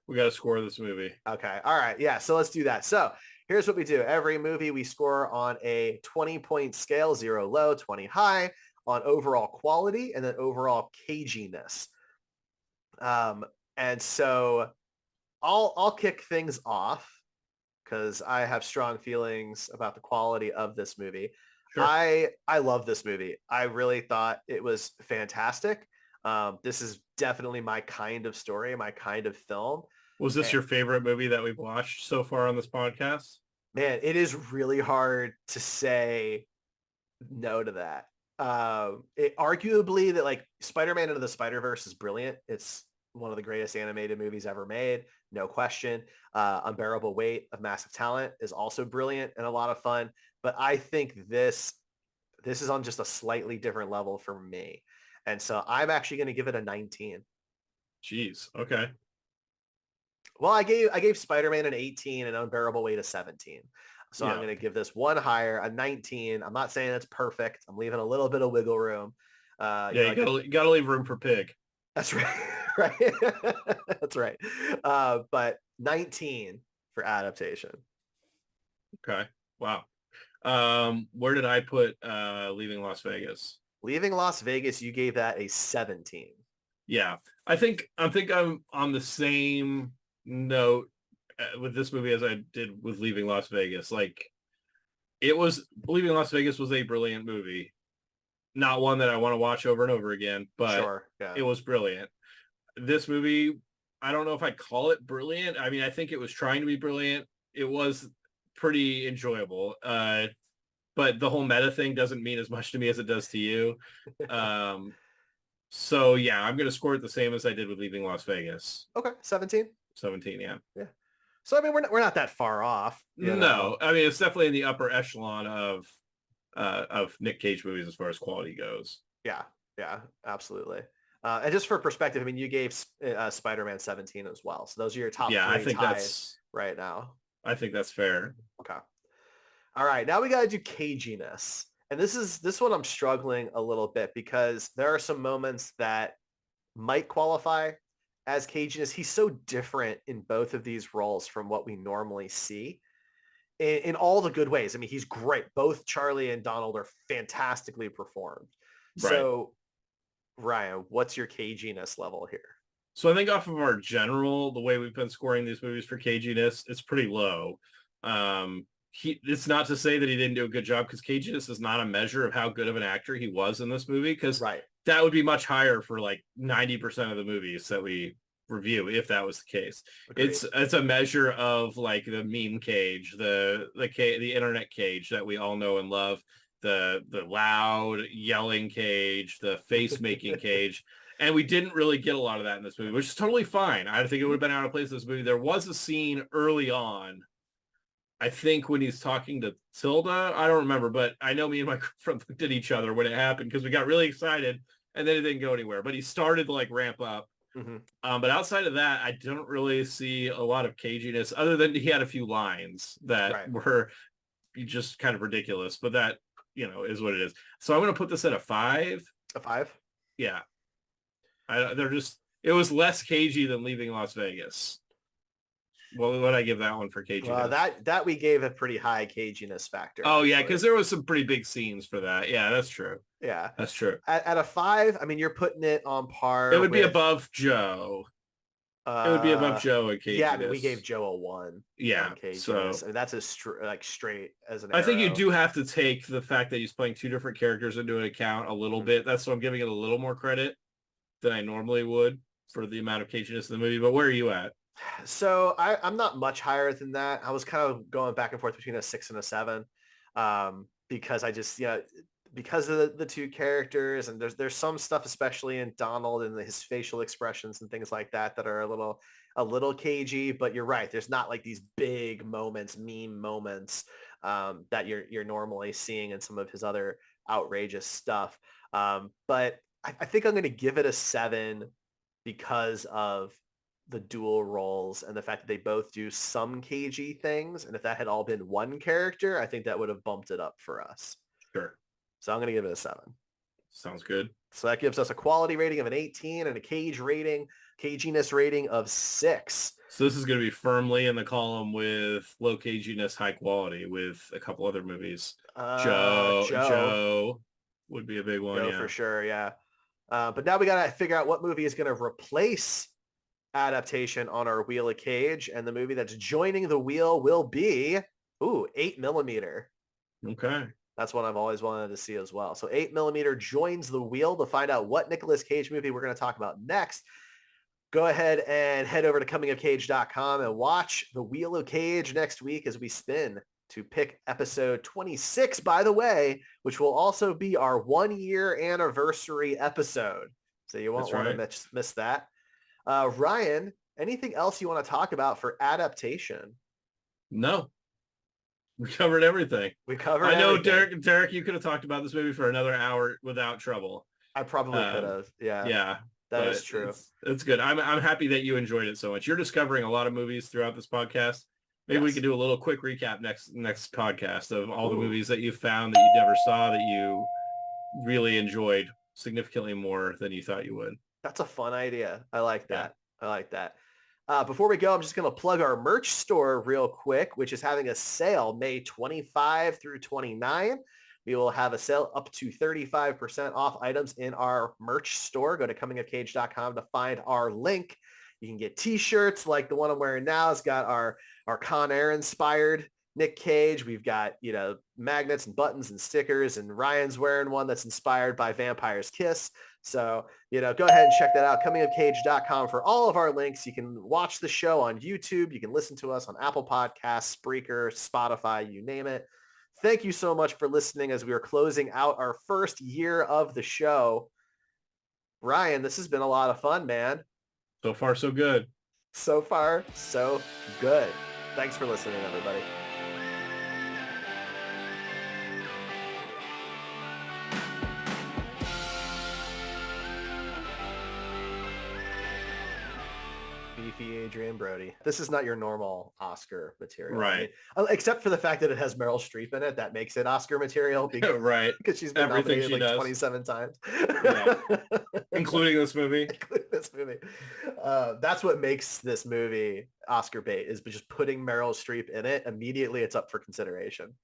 We got to score this movie. Okay. All right. Yeah. So let's do that. So here's what we do. Every movie we score on a 20-point scale, 0 low, 20 high, on overall quality and then overall caginess. And so I'll kick things off, because I have strong feelings about the quality of this movie. Sure. I love this movie. I really thought it was fantastic. This is definitely my kind of story, my kind of film. Was this your favorite movie that we've watched so far on this podcast? Man, it is really hard to say no to that. Arguably that, like, Spider-Man Into the Spider-Verse is brilliant. It's one of the greatest animated movies ever made, no question. Unbearable Weight of Massive Talent is also brilliant and a lot of fun. But I think this this is on just a slightly different level for me. And so I'm actually going to give it a 19. Jeez. Okay. Well, I gave Spider-Man an 18 and Unbearable Weight a 17. So I'm going to give this one higher, a 19. I'm not saying it's perfect. I'm leaving a little bit of wiggle room. You gotta leave room for Pig. That's right. Right. That's right. But 19 for Adaptation. Okay. Wow. Where did I put Leaving Las Vegas? Leaving Las Vegas, you gave that a 17. Yeah. I think I'm on the same note with this movie as I did with Leaving Las Vegas. Like, Leaving Las Vegas was a brilliant movie. Not one that I want to watch over and over again, but sure, yeah. It was brilliant. This movie, I don't know if I'd call it brilliant. I mean, I think it was trying to be brilliant. It was pretty enjoyable. But the whole meta thing doesn't mean as much to me as it does to you. So yeah, I'm going to score it the same as I did with Leaving Las Vegas. Okay, 17. 17, yeah. Yeah. So I mean, we're not that far off. No, I mean, it's definitely in the upper echelon of Nic Cage movies as far as quality goes. Yeah, absolutely. And just for perspective, I mean, you gave Spider-Man 17 as well. So those are your top three I think ties that's right now. I think that's fair. Okay. All right, now we got to do caginess. And this one I'm struggling a little bit because there are some moments that might qualify as caginess. He's so different in both of these roles from what we normally see in all the good ways. I mean, he's great. Both Charlie and Donald are fantastically performed. Right. So, Ryan, what's your caginess level here? So I think off of our general, the way we've been scoring these movies for caginess, it's pretty low. It's not to say that he didn't do a good job, because caginess is not a measure of how good of an actor he was in this movie, because that would be much higher for like 90% of the movies that we review if that was the case. Agreed. It's a measure of like the meme Cage, the internet Cage that we all know and love, the loud yelling Cage, the face making Cage. And we didn't really get a lot of that in this movie, which is totally fine. I think it would have been out of place in this movie. There was a scene early on, I think, when he's talking to Tilda. I don't remember, but I know me and my girlfriend looked at each other when it happened because we got really excited, and then it didn't go anywhere. But he started to like ramp up. Mm-hmm. But outside of that, I don't really see a lot of caginess, other than he had a few lines that were just kind of ridiculous. But that, is what it is. So I'm going to put this at a 5. A 5? Yeah. It was less cagey than Leaving Las Vegas. What would I give that one for caginess? That we gave a pretty high caginess factor. Oh, actually. Yeah, because there was some pretty big scenes for that. Yeah, that's true. Yeah. That's true. At a 5, I mean, you're putting it on par. It would be above Joe. It would be above Joe in caginess. Yeah, I mean, we gave Joe a 1. Yeah, so I mean, that's as straight as an I think arrow. You do have to take the fact that he's playing two different characters into account a little bit. That's why I'm giving it a little more credit than I normally would for the amount of caginess in the movie. But where are you at? So I'm not much higher than that. I was kind of going back and forth between a 6 and a 7 because I just, because of the two characters, and there's some stuff, especially in Donald and his facial expressions and things like that are a little cagey. But you're right. There's not like these big moments, meme moments that you're normally seeing in some of his other outrageous stuff. But I think I'm going to give it a 7 because of the dual roles and the fact that they both do some cagey things. And if that had all been one character, I think that would have bumped it up for us. Sure. So I'm going to give it a 7. Sounds good. So that gives us a quality rating of an 18 and a caginess rating of 6. So this is going to be firmly in the column with low caginess, high quality with a couple other movies. Joe would be a big one. Joe for sure. Yeah. But now we got to figure out what movie is going to replace Adaptation on our Wheel of Cage, and the movie that's joining the wheel will be 8mm. Okay. That's what I've always wanted to see as well. So 8mm joins the wheel to find out what Nicolas Cage movie we're going to talk about next. Go ahead and head over to comingofcage.com and watch the Wheel of Cage next week as we spin to pick episode 26, by the way, which will also be our 1-year anniversary episode. So you won't want to miss that. Ryan, anything else you want to talk about for Adaptation? No. We covered everything. We covered I know, everything. Derek, you could have talked about this movie for another hour without trouble. I probably could have. Yeah, Yeah, that is but true. it's good. I'm happy that you enjoyed it so much. You're discovering a lot of movies throughout this podcast. Maybe we could do a little quick recap next podcast of all the movies that you found that you never saw that you really enjoyed significantly more than you thought you would. That's a fun idea. I like that. Yeah. I like that. Before we go, I'm just going to plug our merch store real quick, which is having a sale May 25 through 29. We will have a sale up to 35% off items in our merch store. Go to comingofcage.com to find our link. You can get t-shirts like the one I'm wearing now. It's got our Con Air inspired Nic Cage. We've got, magnets and buttons and stickers, and Ryan's wearing one that's inspired by Vampire's Kiss. So, go ahead and check that out. Comingofcage.com for all of our links. You can watch the show on YouTube. You can listen to us on Apple Podcasts, Spreaker, Spotify, you name it. Thank you so much for listening as we are closing out our first year of the show. Ryan, this has been a lot of fun, man. So far, so good. So far, so good. Thanks for listening, everybody. Beefy Adrian Brody. This is not your normal Oscar material. Right. I mean, except for the fact that it has Meryl Streep in it. That makes it Oscar material. Because, right. Because she's been nominated like 27 times. Yeah. Including this movie. That's what makes this movie Oscar bait, is just putting Meryl Streep in it. Immediately it's up for consideration.